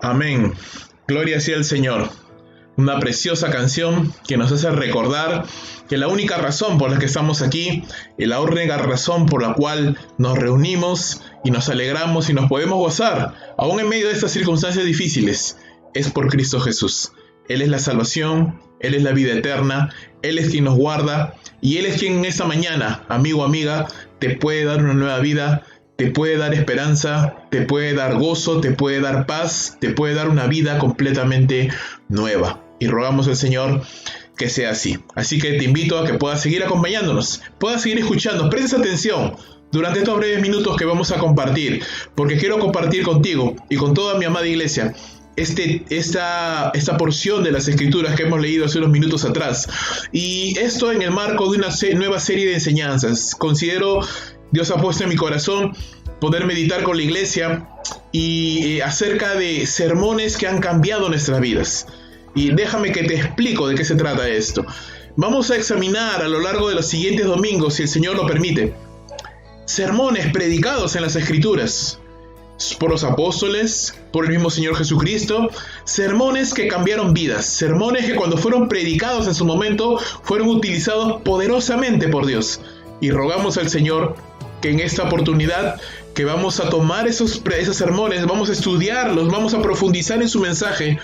Amén. Gloria sea al Señor. Una preciosa canción que nos hace recordar que la única razón por la que estamos aquí y la única razón por la cual nos reunimos y nos alegramos y nos podemos gozar, aún en medio de estas circunstancias difíciles, es por Cristo Jesús. Él es la salvación, Él es la vida eterna, Él es quien nos guarda y Él es quien en esta mañana, amigo, amiga, te puede dar una nueva vida, te puede dar esperanza, te puede dar gozo, te puede dar paz, te puede dar una vida completamente nueva. Y rogamos al Señor que sea así. Así que te invito a que puedas seguir acompañándonos, puedas seguir escuchando. Prestes atención durante estos breves minutos que vamos a compartir, porque quiero compartir contigo y con toda mi amada iglesia esta porción de las Escrituras que hemos leído hace unos minutos atrás. Y esto en el marco de una nueva serie de enseñanzas. Considero, Dios ha puesto en mi corazón poder meditar con la iglesia y acerca de sermones que han cambiado nuestras vidas. Y déjame que te explico de qué se trata esto. Vamos a examinar a lo largo de los siguientes domingos, si el Señor lo permite, sermones predicados en las Escrituras por los apóstoles, por el mismo Señor Jesucristo, sermones que cambiaron vidas, sermones que cuando fueron predicados en su momento fueron utilizados poderosamente por Dios. Y rogamos al Señor que en esta oportunidad que vamos a tomar esos sermones, vamos a estudiarlos, vamos a profundizar en su mensaje.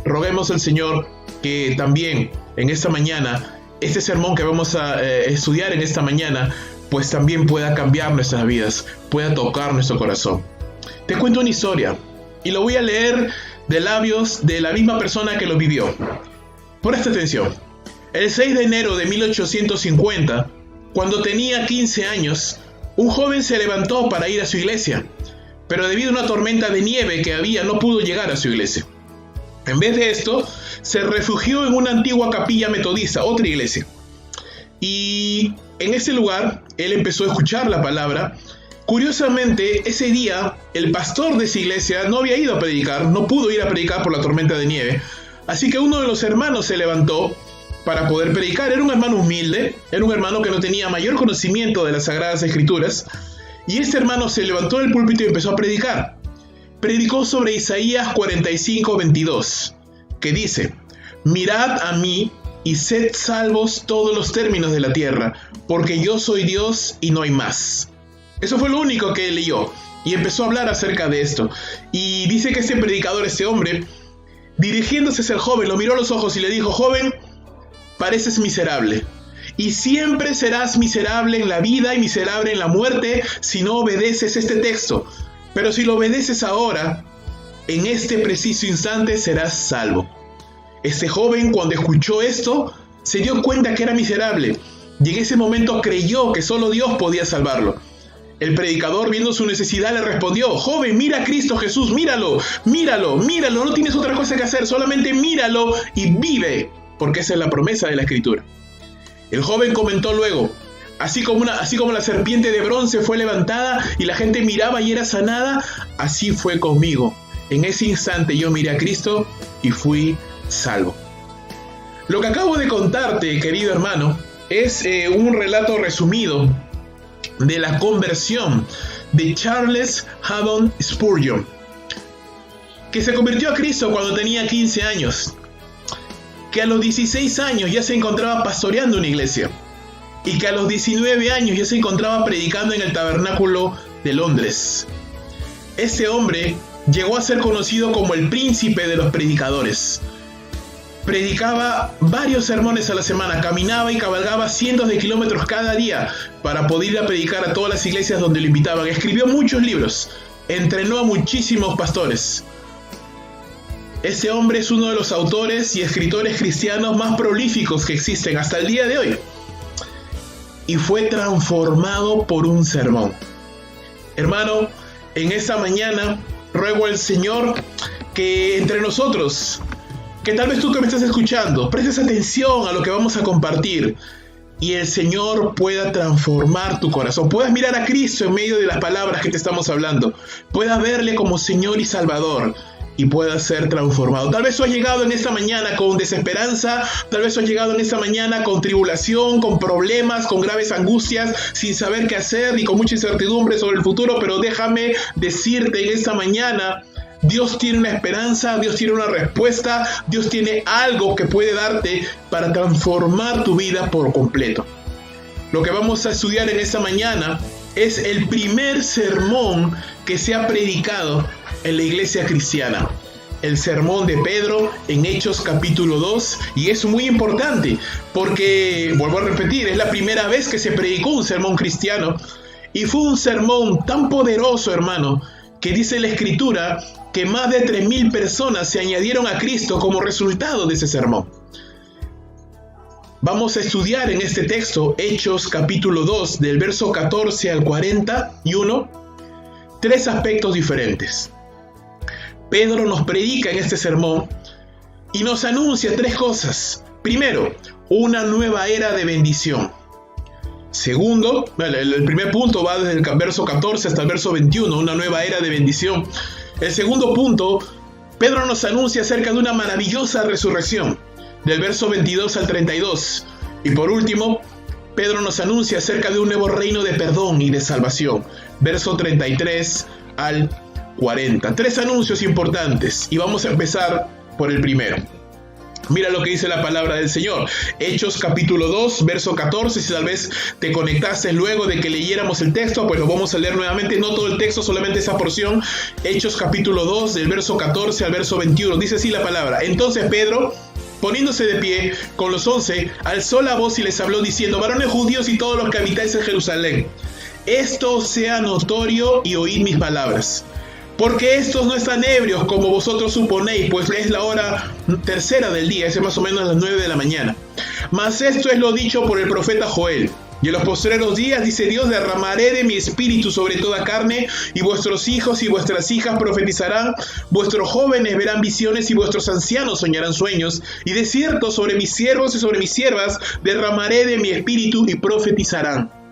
Roguemos al Señor que también en esta mañana, este sermón que vamos a estudiar en esta mañana, pues también pueda cambiar nuestras vidas, pueda tocar nuestro corazón. Te cuento una historia y lo voy a leer de labios de la misma persona que lo vivió. Presta atención. El 6 de enero de 1850, cuando tenía 15 años, un joven se levantó para ir a su iglesia, pero debido a una tormenta de nieve que había, no pudo llegar a su iglesia. En vez de esto, se refugió en una antigua capilla metodista, otra iglesia. Y en ese lugar, él empezó a escuchar la palabra. Curiosamente, ese día, el pastor de esa iglesia no había ido a predicar, no pudo ir a predicar por la tormenta de nieve. Así que uno de los hermanos se levantó para poder predicar. Era un hermano humilde, era un hermano que no tenía mayor conocimiento de las Sagradas Escrituras. Y este hermano se levantó del púlpito y empezó a predicar. Predicó sobre Isaías 45:22, que dice: mirad a mí y sed salvos todos los términos de la tierra, porque yo soy Dios y no hay más. Eso fue lo único que él leyó y empezó a hablar acerca de esto. Y dice que este predicador, este hombre, dirigiéndose hacia el joven, lo miró a los ojos y le dijo: joven, pareces miserable y siempre serás miserable en la vida y miserable en la muerte si no obedeces este texto. Pero si lo obedeces ahora, en este preciso instante serás salvo. Este joven, cuando escuchó esto, se dio cuenta que era miserable y en ese momento creyó que solo Dios podía salvarlo. El predicador, viendo su necesidad, le respondió: joven, mira a Cristo Jesús, míralo, míralo, míralo, no tienes otra cosa que hacer, solamente míralo y vive, porque esa es la promesa de la Escritura. El joven comentó luego: Así como la serpiente de bronce fue levantada y la gente miraba y era sanada, así fue conmigo. En ese instante yo miré a Cristo y fui salvo. Lo que acabo de contarte, querido hermano, es un relato resumido de la conversión de Charles Haddon Spurgeon, que se convirtió a Cristo cuando tenía 15 años, que a los 16 años ya se encontraba pastoreando una iglesia, y que a los 19 años ya se encontraba predicando en el tabernáculo de Londres. Este hombre llegó a ser conocido como el príncipe de los predicadores. Predicaba varios sermones a la semana, caminaba y cabalgaba cientos de kilómetros cada día para poder ir a predicar a todas las iglesias donde lo invitaban. Escribió muchos libros, entrenó a muchísimos pastores. Este hombre es uno de los autores y escritores cristianos más prolíficos que existen hasta el día de hoy. Y fue transformado por un sermón. Hermano, en esta mañana ruego al Señor que entre nosotros, que tal vez tú que me estás escuchando, prestes atención a lo que vamos a compartir y el Señor pueda transformar tu corazón. Puedas mirar a Cristo en medio de las palabras que te estamos hablando. Puedas verle como Señor y Salvador y puedas ser transformado. Tal vez tú has llegado en esta mañana con desesperanza, tal vez tú has llegado en esta mañana con tribulación, con problemas, con graves angustias, sin saber qué hacer y con mucha incertidumbre sobre el futuro, pero déjame decirte en esta mañana Dios tiene una esperanza, Dios tiene una respuesta, Dios tiene algo que puede darte para transformar tu vida por completo. Lo que vamos a estudiar en esta mañana es el primer sermón que se ha predicado en la iglesia cristiana. El sermón de Pedro en Hechos capítulo 2, y es muy importante porque, vuelvo a repetir, es la primera vez que se predicó un sermón cristiano y fue un sermón tan poderoso, hermano, que dice la Escritura que más de 3,000 personas se añadieron a Cristo como resultado de ese sermón. Vamos a estudiar en este texto, Hechos capítulo 2, del verso 14 al 41, 3 aspectos diferentes. Pedro nos predica en este sermón y nos anuncia 3 cosas. Primero, una nueva era de bendición. Segundo, el primer punto va desde el verso 14 hasta el verso 21, una nueva era de bendición. El segundo punto, Pedro nos anuncia acerca de una maravillosa resurrección, del verso 22 al 32. Y por último, Pedro nos anuncia acerca de un nuevo reino de perdón y de salvación, verso 33 al 40. 3 anuncios importantes y vamos a empezar por el primero. Mira lo que dice la palabra del Señor. Hechos capítulo 2, verso 14. Si tal vez te conectaste luego de que leyéramos el texto, pues lo vamos a leer nuevamente. No todo el texto, solamente esa porción. Hechos capítulo 2, del verso 14 al verso 21. Dice así la palabra. Entonces Pedro, poniéndose de pie con los 11, alzó la voz y les habló diciendo: varones judíos y todos los que habitáis en Jerusalén, esto sea notorio y oíd mis palabras. Porque estos no están ebrios como vosotros suponéis, pues es la hora tercera del día, es más o menos las 9 de la mañana. Mas esto es lo dicho por el profeta Joel. Y en los postreros días, dice Dios, derramaré de mi espíritu sobre toda carne, y vuestros hijos y vuestras hijas profetizarán, vuestros jóvenes verán visiones y vuestros ancianos soñarán sueños, y de cierto sobre mis siervos y sobre mis siervas derramaré de mi espíritu y profetizarán.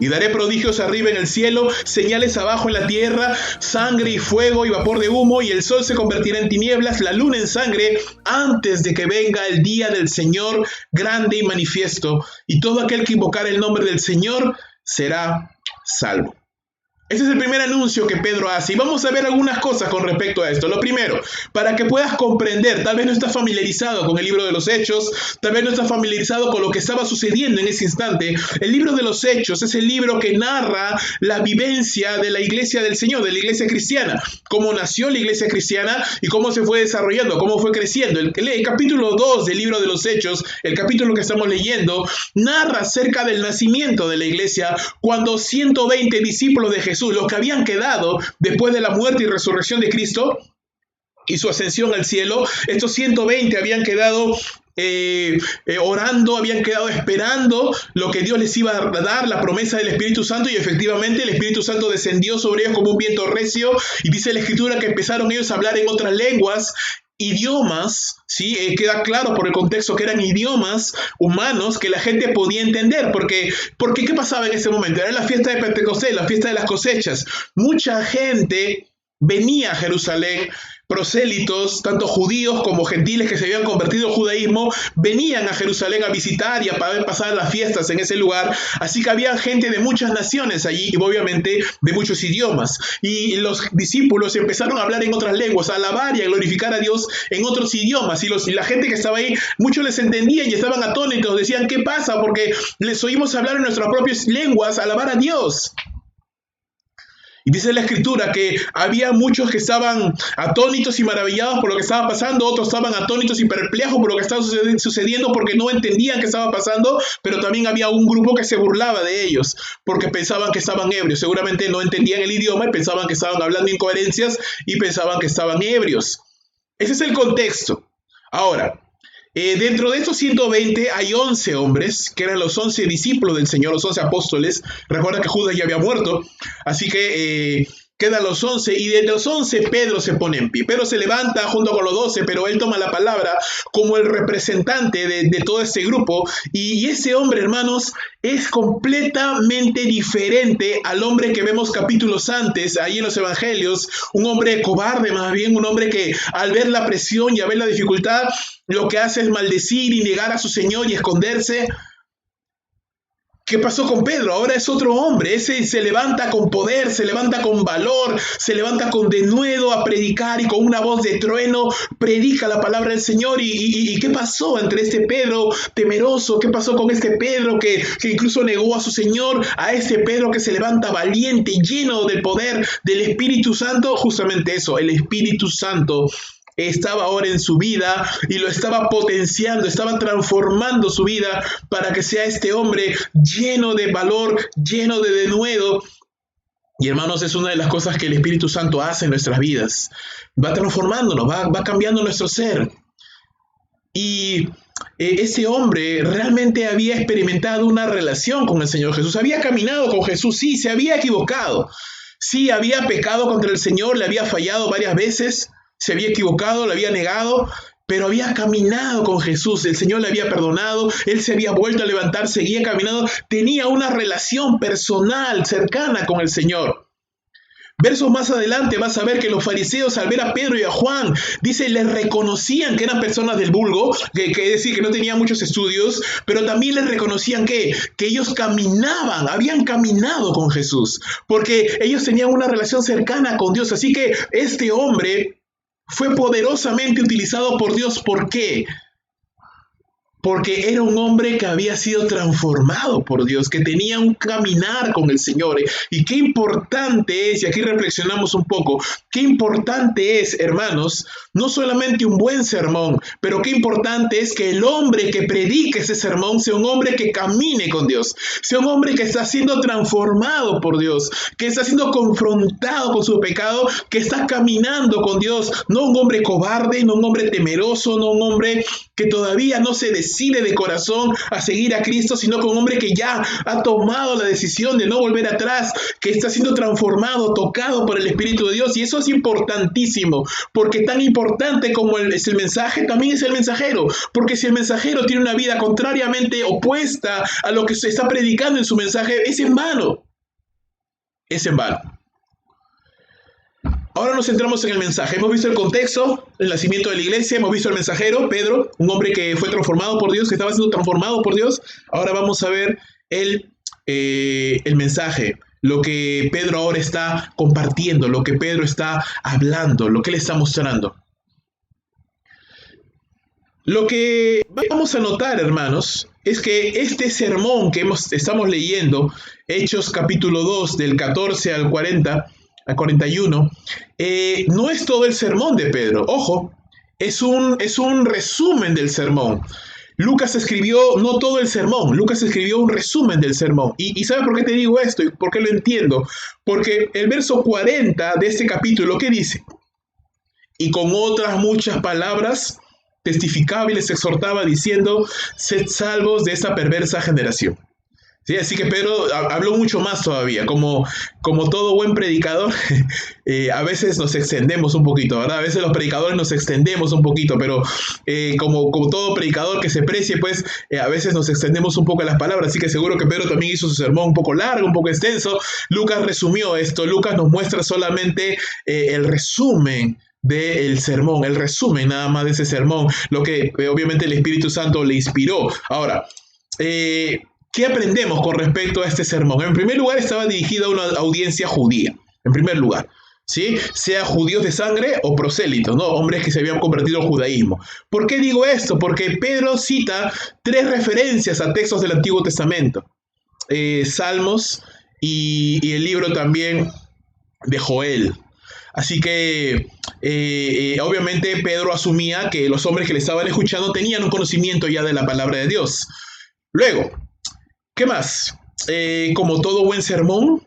Y daré prodigios arriba en el cielo, señales abajo en la tierra, sangre y fuego y vapor de humo, y el sol se convertirá en tinieblas, la luna en sangre, antes de que venga el día del Señor grande y manifiesto, y todo aquel que invocar el nombre del Señor será salvo. Ese es el primer anuncio que Pedro hace y vamos a ver algunas cosas con respecto a esto. Lo primero, para que puedas comprender, tal vez no estás familiarizado con el libro de los Hechos, tal vez no estás familiarizado con lo que estaba sucediendo en ese instante. El libro de los Hechos es el libro que narra la vivencia de la iglesia del Señor, de la iglesia cristiana, cómo nació la iglesia cristiana y cómo se fue desarrollando, cómo fue creciendo. El capítulo 2 del libro de los Hechos, el capítulo que estamos leyendo, narra acerca del nacimiento de la iglesia cuando 120 discípulos de Jesús, los que habían quedado después de la muerte y resurrección de Cristo y su ascensión al cielo, estos 120 habían quedado orando, habían quedado esperando lo que Dios les iba a dar, la promesa del Espíritu Santo, y efectivamente el Espíritu Santo descendió sobre ellos como un viento recio, y dice la Escritura que empezaron ellos a hablar en otras lenguas, idiomas, ¿sí? Queda claro por el contexto que eran idiomas humanos que la gente podía entender, porque ¿qué pasaba en ese momento? Era la fiesta de Pentecostés, la fiesta de las cosechas. Mucha gente venía a Jerusalén, prosélitos, tanto judíos como gentiles que se habían convertido al judaísmo, venían a Jerusalén a visitar y a pasar las fiestas en ese lugar, así que había gente de muchas naciones allí y obviamente de muchos idiomas, y los discípulos empezaron a hablar en otras lenguas, a alabar y a glorificar a Dios en otros idiomas, y la gente que estaba ahí, muchos les entendían y estaban atónitos, decían: ¿qué pasa? Porque les oímos hablar en nuestras propias lenguas, alabar a Dios. Y dice la Escritura que había muchos que estaban atónitos y maravillados por lo que estaba pasando, otros estaban atónitos y perplejos por lo que estaba sucediendo porque no entendían qué estaba pasando, pero también había un grupo que se burlaba de ellos porque pensaban que estaban ebrios. Seguramente no entendían el idioma y pensaban que estaban hablando incoherencias y pensaban que estaban ebrios. Ese es el contexto. Ahora, dentro de estos 120 hay 11 hombres, que eran los 11 discípulos del Señor, los 11 apóstoles. Recuerda que Judas ya había muerto, así que quedan los 11, y de los 11 Pedro se pone en pie. Pedro se levanta junto con los 12, pero él toma la palabra como el representante de todo este grupo, y ese hombre, hermanos, es completamente diferente al hombre que vemos capítulos antes, ahí en los evangelios, un hombre cobarde más bien, un hombre que al ver la presión y al ver la dificultad, lo que hace es maldecir y negar a su Señor y esconderse. ¿Qué pasó con Pedro? Ahora es otro hombre. Ese se levanta con poder, se levanta con valor, se levanta con denuedo a predicar y con una voz de trueno predica la palabra del Señor. ¿Y qué pasó entre este Pedro temeroso? ¿Qué pasó con este Pedro que incluso negó a su Señor? A este Pedro que se levanta valiente, lleno del poder del Espíritu Santo. Justamente eso, el Espíritu Santo estaba ahora en su vida y lo estaba potenciando, estaba transformando su vida para que sea este hombre lleno de valor, lleno de denuedo. Y hermanos, es una de las cosas que el Espíritu Santo hace en nuestras vidas. Va transformándonos, va cambiando nuestro ser. Y ese hombre realmente había experimentado una relación con el Señor Jesús. Había caminado con Jesús, sí, se había equivocado. Sí, había pecado contra el Señor, le había fallado varias veces. Se había equivocado, lo había negado, pero había caminado con Jesús. El Señor le había perdonado, él se había vuelto a levantar, seguía caminando, tenía una relación personal, cercana con el Señor. Versos más adelante vas a ver que los fariseos, al ver a Pedro y a Juan, dice, les reconocían que eran personas del vulgo, que decir que no tenían muchos estudios, pero también les reconocían que ellos caminaban, habían caminado con Jesús, porque ellos tenían una relación cercana con Dios. Así que este hombre fue poderosamente utilizado por Dios. ¿Por qué? Porque era un hombre que había sido transformado por Dios, que tenía un caminar con el Señor. Y qué importante es, y aquí reflexionamos un poco, qué importante es, hermanos, no solamente un buen sermón, pero qué importante es que el hombre que predique ese sermón sea un hombre que camine con Dios, sea un hombre que está siendo transformado por Dios, que está siendo confrontado con su pecado, que está caminando con Dios, no un hombre cobarde, no un hombre temeroso, no un hombre que todavía no se decide de corazón a seguir a Cristo, sino con un hombre que ya ha tomado la decisión de no volver atrás, que está siendo transformado, tocado por el Espíritu de Dios. Y eso es importantísimo, porque tan importante como es el mensaje, también es el mensajero. Porque si el mensajero tiene una vida contrariamente opuesta a lo que se está predicando en su mensaje, es en vano. Es en vano. Ahora nos centramos en el mensaje. Hemos visto el contexto, el nacimiento de la iglesia, hemos visto el mensajero, Pedro, un hombre que fue transformado por Dios, que estaba siendo transformado por Dios. Ahora vamos a ver el mensaje, lo que Pedro ahora está compartiendo, lo que Pedro está hablando, lo que le está mostrando. Lo que vamos a notar, hermanos, es que este sermón que estamos leyendo, Hechos capítulo 2, del 14 al 41, no es todo el sermón de Pedro. Ojo, es un resumen del sermón. Lucas escribió no todo el sermón, Lucas escribió un resumen del sermón. ¿Y sabes por qué te digo esto y por qué lo entiendo? Porque el verso 40 de este capítulo, ¿qué dice? Y con otras muchas palabras testificaba y les exhortaba diciendo, sed salvos de esta perversa generación. Sí, así que Pedro habló mucho más todavía. Como todo buen predicador, a veces nos extendemos un poquito, ¿verdad? A veces los predicadores nos extendemos un poquito, pero como todo predicador que se precie, pues a veces nos extendemos un poco en las palabras. Así que seguro que Pedro también hizo su sermón un poco largo, un poco extenso. Lucas resumió esto. Lucas nos muestra solamente el resumen del sermón, el resumen nada más de ese sermón, lo que obviamente el Espíritu Santo le inspiró. Ahora, ¿qué aprendemos con respecto a este sermón? En primer lugar, estaba dirigido a una audiencia judía, en primer lugar, ¿sí? Sea judíos de sangre o prosélitos, ¿no? Hombres que se habían convertido al judaísmo. ¿Por qué digo esto? Porque Pedro cita 3 referencias a textos del Antiguo Testamento, Salmos y el libro también de Joel. Así que obviamente Pedro asumía que los hombres que le estaban escuchando tenían un conocimiento ya de la palabra de Dios. Luego, ¿qué más? Como todo buen sermón,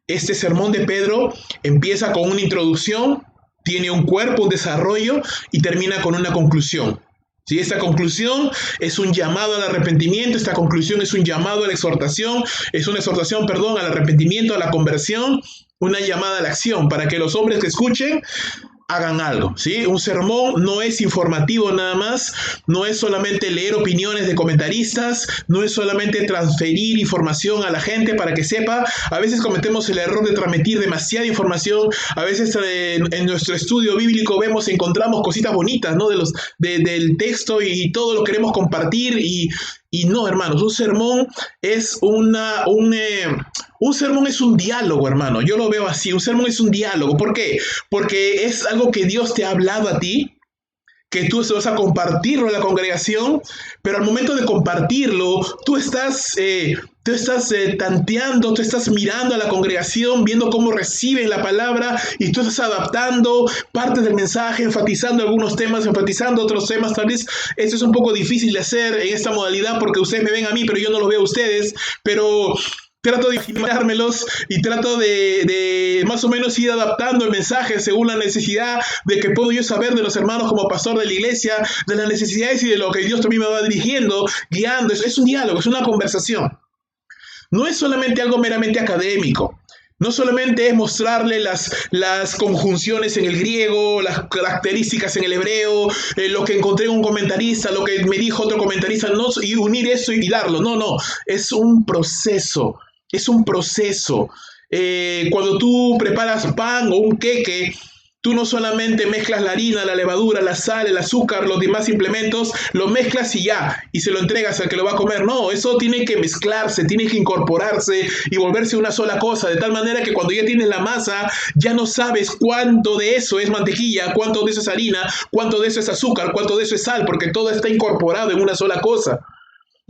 este sermón de Pedro empieza con una introducción, tiene un cuerpo, un desarrollo y termina con una conclusión. ¿Sí? Esta conclusión es un llamado al arrepentimiento, esta conclusión es un llamado a la exhortación, al arrepentimiento, a la conversión, una llamada a la acción para que los hombres que escuchen hagan algo, ¿sí? Un sermón no es informativo nada más, no es solamente leer opiniones de comentaristas, no es solamente transferir información a la gente para que sepa. A veces cometemos el error de transmitir demasiada información, a veces en nuestro estudio bíblico encontramos cositas bonitas, ¿no? Del texto y todo lo queremos compartir y Y no, hermanos, un sermón es un sermón es un diálogo, hermano. Yo lo veo así. Un sermón es un diálogo. ¿Por qué? Porque es algo que Dios te ha hablado a ti, que tú vas a compartirlo en la congregación, pero al momento de compartirlo, tú estás tanteando, tú estás mirando a la congregación, viendo cómo reciben la palabra y tú estás adaptando partes del mensaje, enfatizando algunos temas, enfatizando otros temas. Tal vez esto es un poco difícil de hacer en esta modalidad porque ustedes me ven a mí, pero yo no los veo a ustedes, pero trato de imaginármelos y trato de más o menos ir adaptando el mensaje según la necesidad de que puedo yo saber de los hermanos como pastor de la iglesia, de las necesidades y de lo que Dios también me va dirigiendo, guiando. Es un diálogo, es una conversación. No es solamente algo meramente académico. No solamente es mostrarle las conjunciones en el griego, las características en el hebreo, lo que encontré en un comentarista, lo que me dijo otro comentarista, no, y unir eso y darlo. No, es un proceso. Es un proceso. Cuando tú preparas pan o un queque, tú no solamente mezclas la harina, la levadura, la sal, el azúcar, los demás implementos, lo mezclas y ya, y se lo entregas al que lo va a comer. No, eso tiene que mezclarse, tiene que incorporarse y volverse una sola cosa, de tal manera que cuando ya tienes la masa, ya no sabes cuánto de eso es mantequilla, cuánto de eso es harina, cuánto de eso es azúcar, cuánto de eso es sal, porque todo está incorporado en una sola cosa.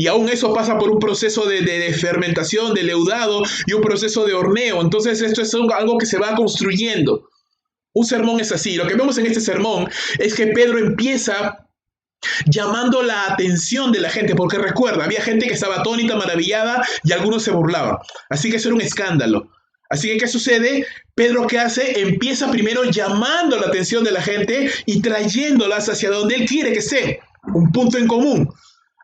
Y aún eso pasa por un proceso de fermentación, de leudado y un proceso de horneo. Entonces esto es algo que se va construyendo. Un sermón es así. Lo que vemos en este sermón es que Pedro empieza llamando la atención de la gente, porque recuerda, había gente que estaba atónita, maravillada y algunos se burlaban. Así que eso era un escándalo. Así que, ¿qué sucede? Pedro, ¿qué hace? Empieza primero llamando la atención de la gente y trayéndolas hacia donde él quiere que estén. Un punto en común.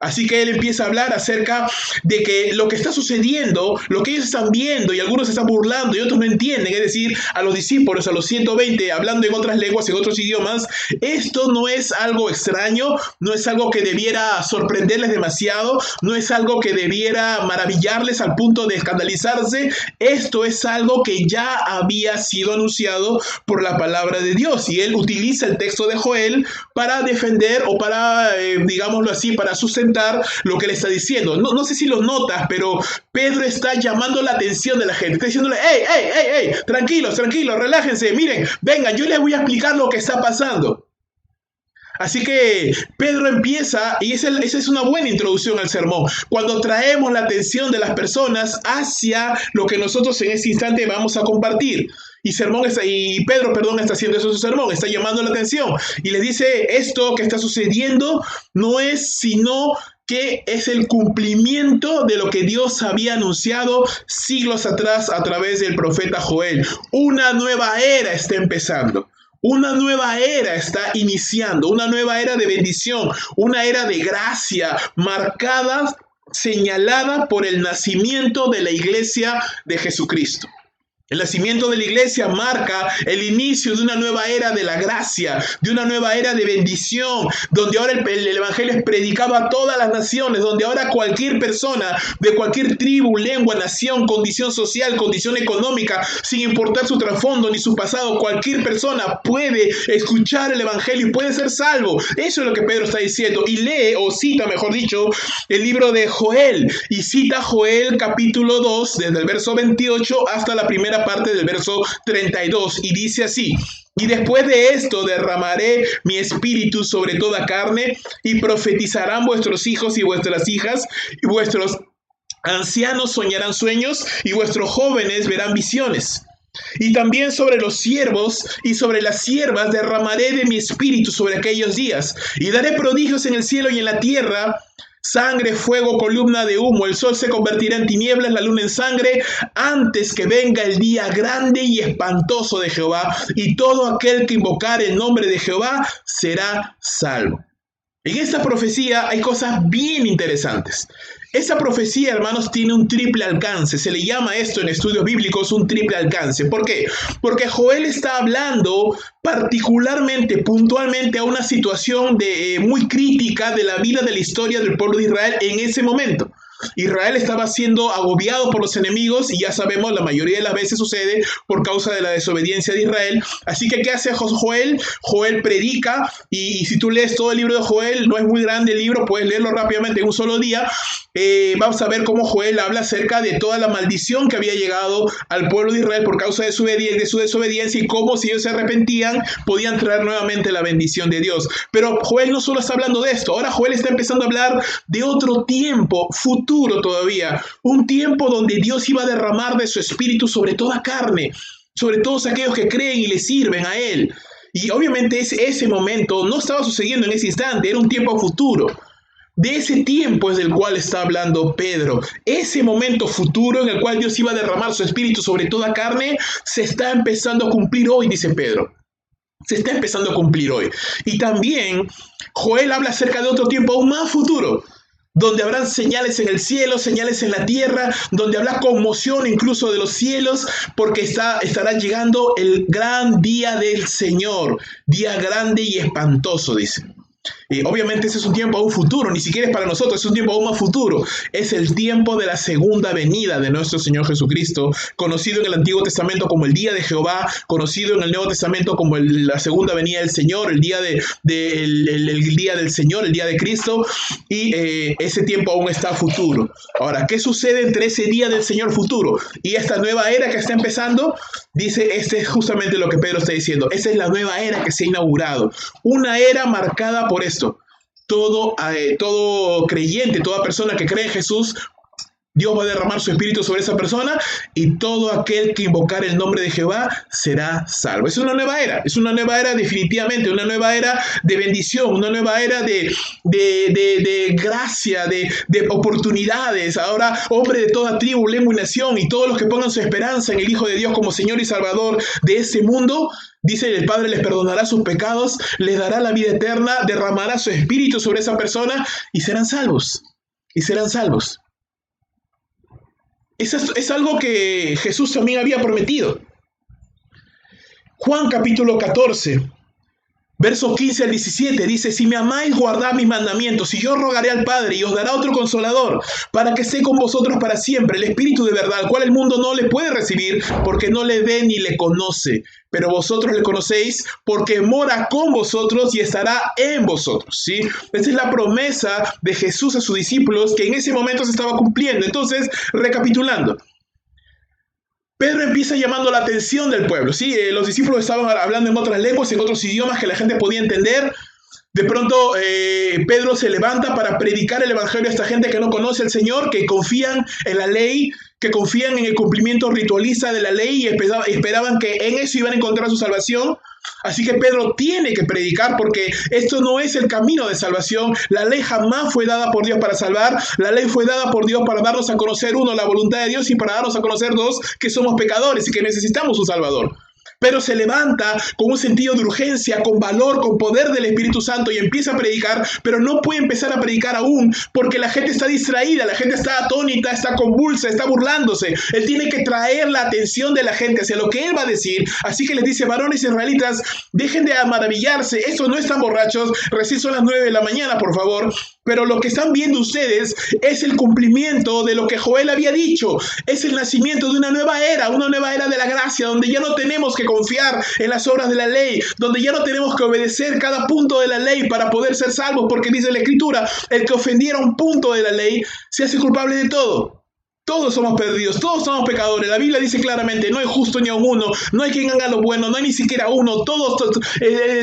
Así que él empieza a hablar acerca de que lo que está sucediendo, lo que ellos están viendo y algunos se están burlando y otros no entienden, es decir, a los discípulos, a los 120, hablando en otras lenguas, en otros idiomas, esto no es algo extraño, no es algo que debiera sorprenderles demasiado, no es algo que debiera maravillarles al punto de escandalizarse, esto es algo que ya había sido anunciado por la palabra de Dios y él utiliza el texto de Joel para defender o para, digámoslo así, para sustentar lo que le está diciendo. No sé si lo notas, pero Pedro está llamando la atención de la gente. Está diciéndole, hey, tranquilos, relájense, miren, vengan, yo les voy a explicar lo que está pasando. Así que Pedro empieza, y esa es una buena introducción al sermón, cuando traemos la atención de las personas hacia lo que nosotros en este instante vamos a compartir. Y Pedro está haciendo eso en su sermón, está llamando la atención y les dice, esto que está sucediendo no es sino que es el cumplimiento de lo que Dios había anunciado siglos atrás a través del profeta Joel. Una nueva era está empezando. Una nueva era está iniciando, una nueva era de bendición, una era de gracia marcada, señalada por el nacimiento de la iglesia de Jesucristo. El nacimiento de la iglesia marca el inicio de una nueva era de la gracia, de una nueva era de bendición, donde ahora el evangelio es predicado a todas las naciones, donde ahora cualquier persona de cualquier tribu, lengua, nación, condición social, condición económica, sin importar su trasfondo ni su pasado, cualquier persona puede escuchar el evangelio y puede ser salvo. Eso es lo que Pedro está diciendo. Y lee, o cita, mejor dicho, el libro de Joel. Y cita Joel capítulo 2, desde el verso 28 hasta la primera parte del verso 32, y dice así: y después de esto derramaré mi espíritu sobre toda carne, y profetizarán vuestros hijos y vuestras hijas, y vuestros ancianos soñarán sueños, y vuestros jóvenes verán visiones. Y también sobre los siervos y sobre las siervas derramaré de mi espíritu sobre aquellos días, y daré prodigios en el cielo y en la tierra, sangre, fuego, columna de humo. El sol se convertirá en tinieblas, la luna en sangre, antes que venga el día grande y espantoso de Jehová, y todo aquel que invocare el nombre de Jehová será salvo. En esta profecía hay cosas bien interesantes. Esta profecía, hermanos, tiene un triple alcance. Se le llama esto en estudios bíblicos un triple alcance. ¿Por qué? Porque Joel está hablando particularmente, puntualmente, a una situación muy crítica de la vida, de la historia del pueblo de Israel en ese momento. Israel estaba siendo agobiado por los enemigos y ya sabemos, la mayoría de las veces sucede por causa de la desobediencia de Israel. Así que, ¿qué hace Joel? Joel predica y si tú lees todo el libro de Joel, no es muy grande el libro, puedes leerlo rápidamente en un solo día. Vamos a ver cómo Joel habla acerca de toda la maldición que había llegado al pueblo de Israel por causa de su desobediencia y cómo si ellos se arrepentían podían traer nuevamente la bendición de Dios. Pero Joel no solo está hablando de esto, ahora Joel está empezando a hablar de otro tiempo futuro todavía, un tiempo donde Dios iba a derramar de su espíritu sobre toda carne, sobre todos aquellos que creen y le sirven a Él. Y obviamente ese momento no estaba sucediendo en ese instante, era un tiempo futuro. De ese tiempo es del cual está hablando Pedro. Ese momento futuro en el cual Dios iba a derramar su espíritu sobre toda carne, se está empezando a cumplir hoy, dice Pedro. Se está empezando a cumplir hoy. Y también Joel habla acerca de otro tiempo aún más futuro, donde habrán señales en el cielo, señales en la tierra, donde habrá conmoción incluso de los cielos, porque estará llegando el gran día del Señor, día grande y espantoso, dice. Obviamente ese es un tiempo aún futuro, ni siquiera es para nosotros, es un tiempo aún más futuro. Es el tiempo de la segunda venida de nuestro Señor Jesucristo, conocido en el Antiguo Testamento como el día de Jehová, conocido en el Nuevo Testamento como la segunda venida del Señor, el día el día del Señor, el día de Cristo, y ese tiempo aún está futuro. Ahora, ¿qué sucede entre ese día del Señor futuro y esta nueva era que está empezando? Dice, este es justamente lo que Pedro está diciendo. Esa es la nueva era que se ha inaugurado. Una era marcada por esto. Todo creyente, toda persona que cree en Jesús, Dios va a derramar su espíritu sobre esa persona y todo aquel que invocar el nombre de Jehová será salvo. Es una nueva era definitivamente, una nueva era de bendición, una nueva era de gracia, de oportunidades. Ahora, hombre de toda tribu, lengua y nación y todos los que pongan su esperanza en el Hijo de Dios como Señor y Salvador de ese mundo, dice, el Padre les perdonará sus pecados, les dará la vida eterna, derramará su espíritu sobre esa persona y serán salvos. Y serán salvos. Es algo que Jesús también había prometido. Juan capítulo 14, versos 15 al 17 dice, si me amáis, guardad mis mandamientos, y yo rogaré al Padre y os dará otro consolador, para que esté con vosotros para siempre, el Espíritu de verdad, al cual el mundo no le puede recibir, porque no le ve ni le conoce. Pero vosotros le conocéis porque mora con vosotros y estará en vosotros, ¿sí? Esa es la promesa de Jesús a sus discípulos que en ese momento se estaba cumpliendo. Entonces, recapitulando, Pedro empieza llamando la atención del pueblo, ¿sí? Los discípulos estaban hablando en otras lenguas, en otros idiomas que la gente podía entender. De pronto Pedro se levanta para predicar el evangelio a esta gente que no conoce al Señor, que confían en la ley, que confían en el cumplimiento ritualista de la ley y esperaban que en eso iban a encontrar su salvación. Así que Pedro tiene que predicar porque esto no es el camino de salvación. La ley jamás fue dada por Dios para salvar. La ley fue dada por Dios para darnos a conocer, uno, la voluntad de Dios y para darnos a conocer, dos, que somos pecadores y que necesitamos un Salvador. Pero se levanta con un sentido de urgencia, con valor, con poder del Espíritu Santo y empieza a predicar, pero no puede empezar a predicar aún porque la gente está distraída, la gente está atónita, está convulsa, está burlándose. Él tiene que traer la atención de la gente hacia lo que él va a decir. Así que les dice, varones israelitas, dejen de maravillarse, estos no están borrachos, recién son las 9 de la mañana, por favor. Pero lo que están viendo ustedes es el cumplimiento de lo que Joel había dicho. Es el nacimiento de una nueva era de la gracia, donde ya no tenemos que confiar en las obras de la ley, donde ya no tenemos que obedecer cada punto de la ley para poder ser salvos, porque dice la Escritura, el que ofendiera un punto de la ley se hace culpable de todo. Todos somos perdidos, todos somos pecadores. La Biblia dice claramente, no hay justo ni aun uno, no hay quien haga lo bueno, no hay ni siquiera uno. Todos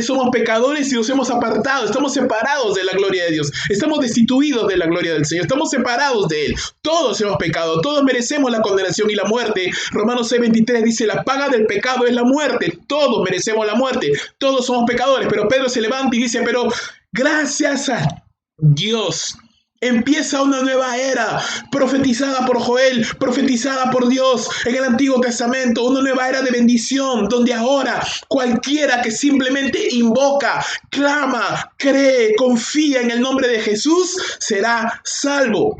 somos pecadores y nos hemos apartado, estamos separados de la gloria de Dios, estamos destituidos de la gloria del Señor, estamos separados de Él. Todos hemos pecado, todos merecemos la condenación y la muerte. Romanos 6:23 dice, la paga del pecado es la muerte. Todos merecemos la muerte, todos somos pecadores. Pero Pedro se levanta y dice, pero gracias a Dios, empieza una nueva era, profetizada por Joel, profetizada por Dios en el Antiguo Testamento, una nueva era de bendición, donde ahora cualquiera que simplemente invoca, clama, cree, confía en el nombre de Jesús, será salvo.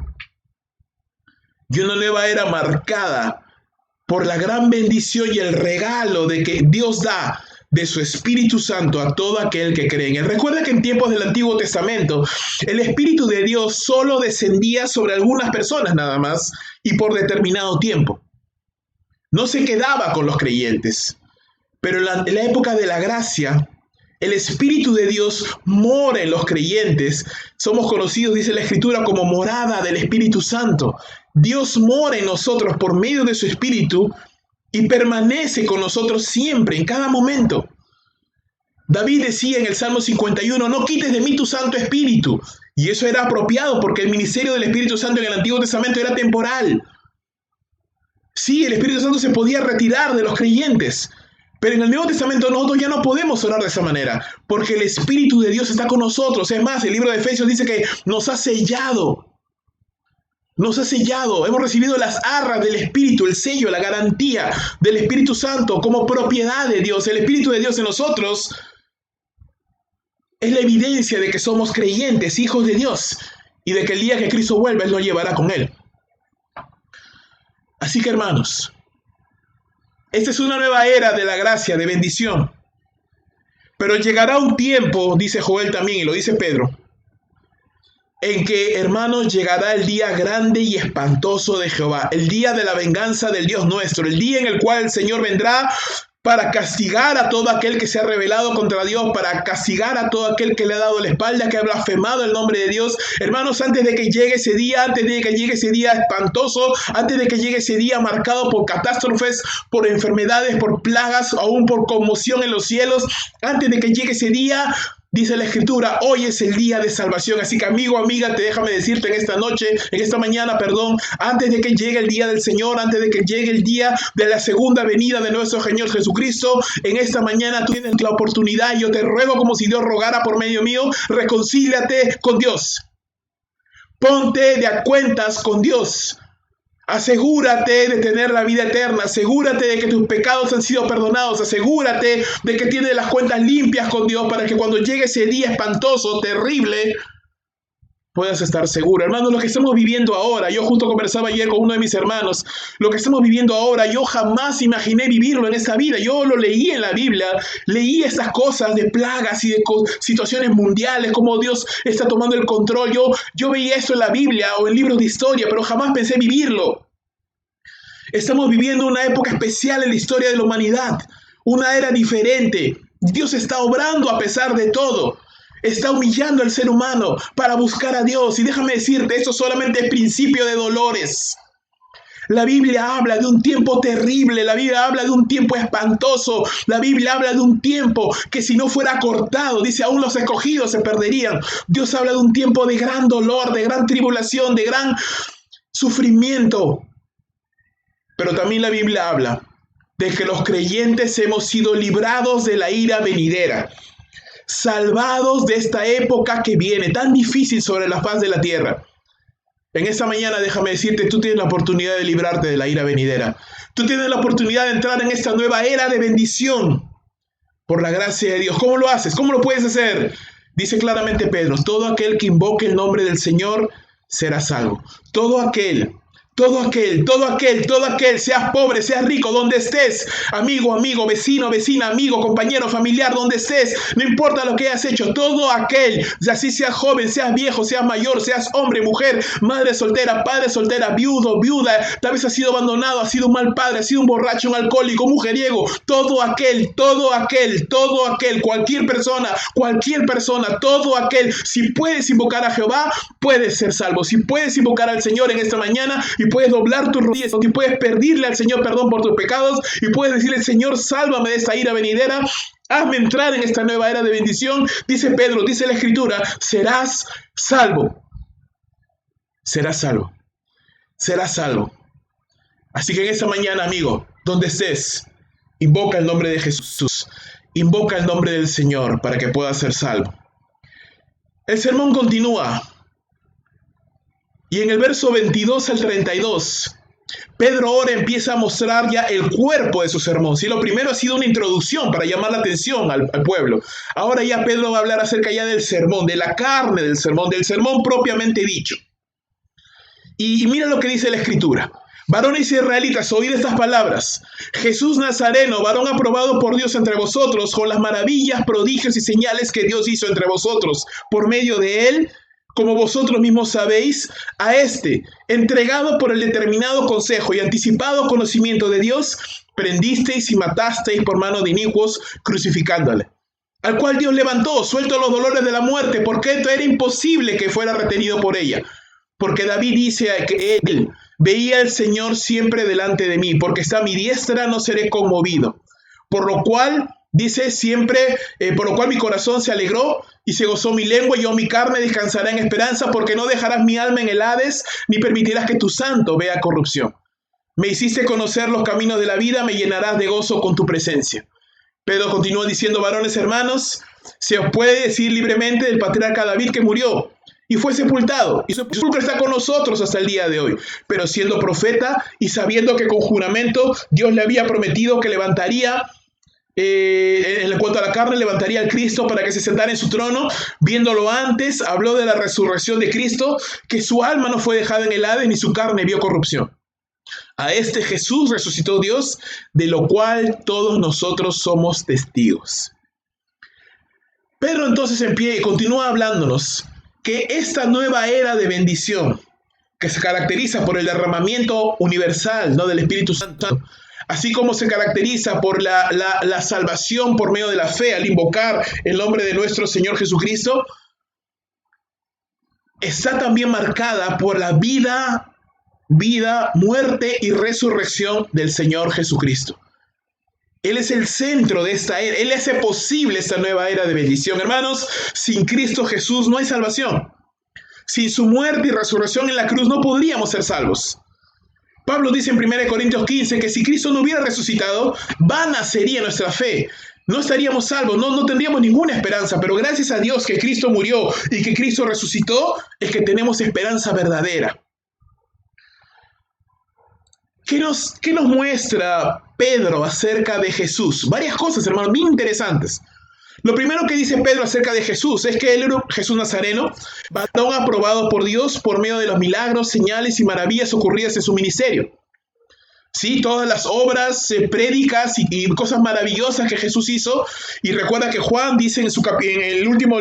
Y una nueva era marcada por la gran bendición y el regalo de que Dios da de su Espíritu Santo a todo aquel que cree en él. Recuerda que en tiempos del Antiguo Testamento, el Espíritu de Dios solo descendía sobre algunas personas nada más y por determinado tiempo. No se quedaba con los creyentes. Pero en la época de la gracia, el Espíritu de Dios mora en los creyentes. Somos conocidos, dice la Escritura, como morada del Espíritu Santo. Dios mora en nosotros por medio de su Espíritu y permanece con nosotros siempre, en cada momento. David decía en el Salmo 51, no quites de mí tu Santo Espíritu. Y eso era apropiado porque el ministerio del Espíritu Santo en el Antiguo Testamento era temporal. Sí, el Espíritu Santo se podía retirar de los creyentes. Pero en el Nuevo Testamento nosotros ya no podemos orar de esa manera, porque el Espíritu de Dios está con nosotros. Es más, el libro de Efesios dice que nos ha sellado. Nos ha sellado. Hemos recibido las arras del Espíritu, el sello, la garantía del Espíritu Santo como propiedad de Dios. El Espíritu de Dios en nosotros es la evidencia de que somos creyentes, hijos de Dios, y de que el día que Cristo vuelva, Él nos llevará con Él. Así que, hermanos, esta es una nueva era de la gracia, de bendición. Pero llegará un tiempo, dice Joel también, y lo dice Pedro, en que, hermanos, llegará el día grande y espantoso de Jehová, el día de la venganza del Dios nuestro, el día en el cual el Señor vendrá para castigar a todo aquel que se ha rebelado contra Dios, para castigar a todo aquel que le ha dado la espalda, que ha blasfemado el nombre de Dios. Hermanos, antes de que llegue ese día, antes de que llegue ese día espantoso, antes de que llegue ese día marcado por catástrofes, por enfermedades, por plagas, aún por conmoción en los cielos, antes de que llegue ese día, dice la Escritura, hoy es el día de salvación. Así que, amigo, amiga, déjame decirte en esta noche, en esta mañana, antes de que llegue el día del Señor, antes de que llegue el día de la segunda venida de nuestro Señor Jesucristo, en esta mañana tú tienes la oportunidad, y yo te ruego como si Dios rogara por medio mío, reconcíliate con Dios. Ponte de a cuentas con Dios. Asegúrate de tener la vida eterna, asegúrate de que tus pecados han sido perdonados, asegúrate de que tienes las cuentas limpias con Dios para que cuando llegue ese día espantoso, terrible, puedas estar seguro. Hermanos, lo que estamos viviendo ahora, yo justo conversaba ayer con uno de mis hermanos, lo que estamos viviendo ahora, yo jamás imaginé vivirlo en esta vida. Yo lo leí en la Biblia, leí estas cosas de plagas y de situaciones mundiales, cómo Dios está tomando el control. Yo veía eso en la Biblia o en libros de historia, pero jamás pensé vivirlo. Estamos viviendo una época especial en la historia de la humanidad, una era diferente. Dios está obrando a pesar de todo. Está humillando al ser humano para buscar a Dios. Y déjame decirte, esto solamente es principio de dolores. La Biblia habla de un tiempo terrible, la Biblia habla de un tiempo espantoso, la Biblia habla de un tiempo que si no fuera cortado, dice, aún los escogidos se perderían. Dios habla de un tiempo de gran dolor, de gran tribulación, de gran sufrimiento. Pero también la Biblia habla de que los creyentes hemos sido librados de la ira venidera, salvados de esta época que viene, tan difícil sobre la faz de la tierra. En esta mañana, déjame decirte, tú tienes la oportunidad de librarte de la ira venidera. Tú tienes la oportunidad de entrar en esta nueva era de bendición por la gracia de Dios. ¿Cómo lo haces? ¿Cómo lo puedes hacer? Dice claramente Pedro, todo aquel que invoque el nombre del Señor será salvo. Todo aquel, seas pobre, seas rico, donde estés, amigo, vecino, vecina, amigo, compañero, familiar, donde estés, no importa lo que hayas hecho, todo aquel, así seas joven, seas viejo, seas mayor, seas hombre, mujer, madre soltera, padre soltera, viudo, viuda, tal vez has sido abandonado, has sido un mal padre, has sido un borracho, un alcohólico, un mujeriego, todo aquel, cualquier persona, todo aquel, si puedes invocar a Jehová, puedes ser salvo. Si puedes invocar al Señor en esta mañana y puedes doblar tus rodillas y puedes pedirle al Señor perdón por tus pecados y puedes decirle, Señor, sálvame de esta ira venidera, hazme entrar en esta nueva era de bendición, dice Pedro, dice la Escritura, serás salvo. Serás salvo. Serás salvo. Así que en esta mañana, amigo, donde estés, invoca el nombre de Jesús, invoca el nombre del Señor para que puedas ser salvo. El sermón continúa. Y en el verso 22 al 32, Pedro ahora empieza a mostrar ya el cuerpo de su sermón. Si lo primero ha sido una introducción para llamar la atención al pueblo, ahora ya Pedro va a hablar acerca ya del sermón, de la carne del sermón propiamente dicho. Y mira lo que dice la Escritura. Varones israelitas, oíd estas palabras. Jesús Nazareno, varón aprobado por Dios entre vosotros, con las maravillas, prodigios y señales que Dios hizo entre vosotros, por medio de él, como vosotros mismos sabéis, a este, entregado por el determinado consejo y anticipado conocimiento de Dios, prendisteis y matasteis por mano de inicuos, crucificándole. Al cual Dios levantó, suelto los dolores de la muerte, porque esto era imposible que fuera retenido por ella. Porque David dice que él veía al Señor siempre delante de mí, porque está a mi diestra, no seré conmovido. Por lo cual, dice siempre, por lo cual mi corazón se alegró y se gozó mi lengua, y yo mi carne descansará en esperanza, porque no dejarás mi alma en el Hades, ni permitirás que tu santo vea corrupción. Me hiciste conocer los caminos de la vida, me llenarás de gozo con tu presencia. Pedro continúa diciendo, varones hermanos, se os puede decir libremente del patriarca David que murió y fue sepultado, y su sepulcro está con nosotros hasta el día de hoy. Pero siendo profeta y sabiendo que con juramento Dios le había prometido que levantaría, en cuanto a la carne, levantaría al Cristo para que se sentara en su trono, viéndolo antes, habló de la resurrección de Cristo, que su alma no fue dejada en el Hades, ni su carne vio corrupción. A este Jesús resucitó Dios, de lo cual todos nosotros somos testigos. Pedro entonces en pie continúa hablándonos que esta nueva era de bendición, que se caracteriza por el derramamiento universal, ¿no?, del Espíritu Santo, así como se caracteriza por la salvación por medio de la fe al invocar el nombre de nuestro Señor Jesucristo, está también marcada por la vida, muerte y resurrección del Señor Jesucristo. Él es el centro de esta era. Él hace posible esta nueva era de bendición. Hermanos, sin Cristo Jesús no hay salvación. Sin su muerte y resurrección en la cruz no podríamos ser salvos. Pablo dice en 1 Corintios 15 que si Cristo no hubiera resucitado, vana sería nuestra fe. No estaríamos salvos, no tendríamos ninguna esperanza, pero gracias a Dios que Cristo murió y que Cristo resucitó, es que tenemos esperanza verdadera. ¿Qué nos muestra Pedro acerca de Jesús? Varias cosas, hermanos, bien interesantes. Lo primero que dice Pedro acerca de Jesús es que él era Jesús Nazareno, varón aprobado por Dios por medio de los milagros, señales y maravillas ocurridas en su ministerio. Sí, todas las obras, prédicas y cosas maravillosas que Jesús hizo. Y recuerda que Juan dice en el último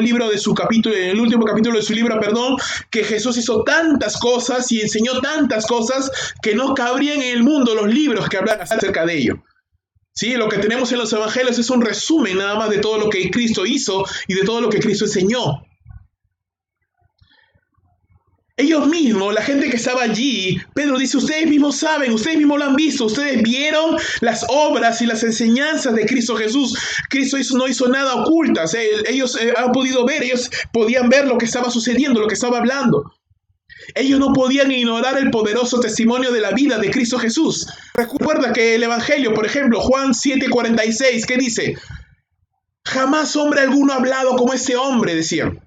capítulo de su libro, que Jesús hizo tantas cosas y enseñó tantas cosas que no cabrían en el mundo los libros que hablan acerca de ello. Sí, lo que tenemos en los evangelios es un resumen nada más de todo lo que Cristo hizo y de todo lo que Cristo enseñó. Ellos mismos, la gente que estaba allí, Pedro dice, ustedes mismos saben, ustedes mismos lo han visto, ustedes vieron las obras y las enseñanzas de Cristo Jesús. Cristo no hizo nada ocultas, ellos han podido ver, ellos podían ver lo que estaba sucediendo, lo que estaba hablando. Ellos no podían ignorar el poderoso testimonio de la vida de Cristo Jesús. Recuerda que el Evangelio, por ejemplo, Juan 7:46, ¿qué dice? Jamás hombre alguno ha hablado como este hombre, decían.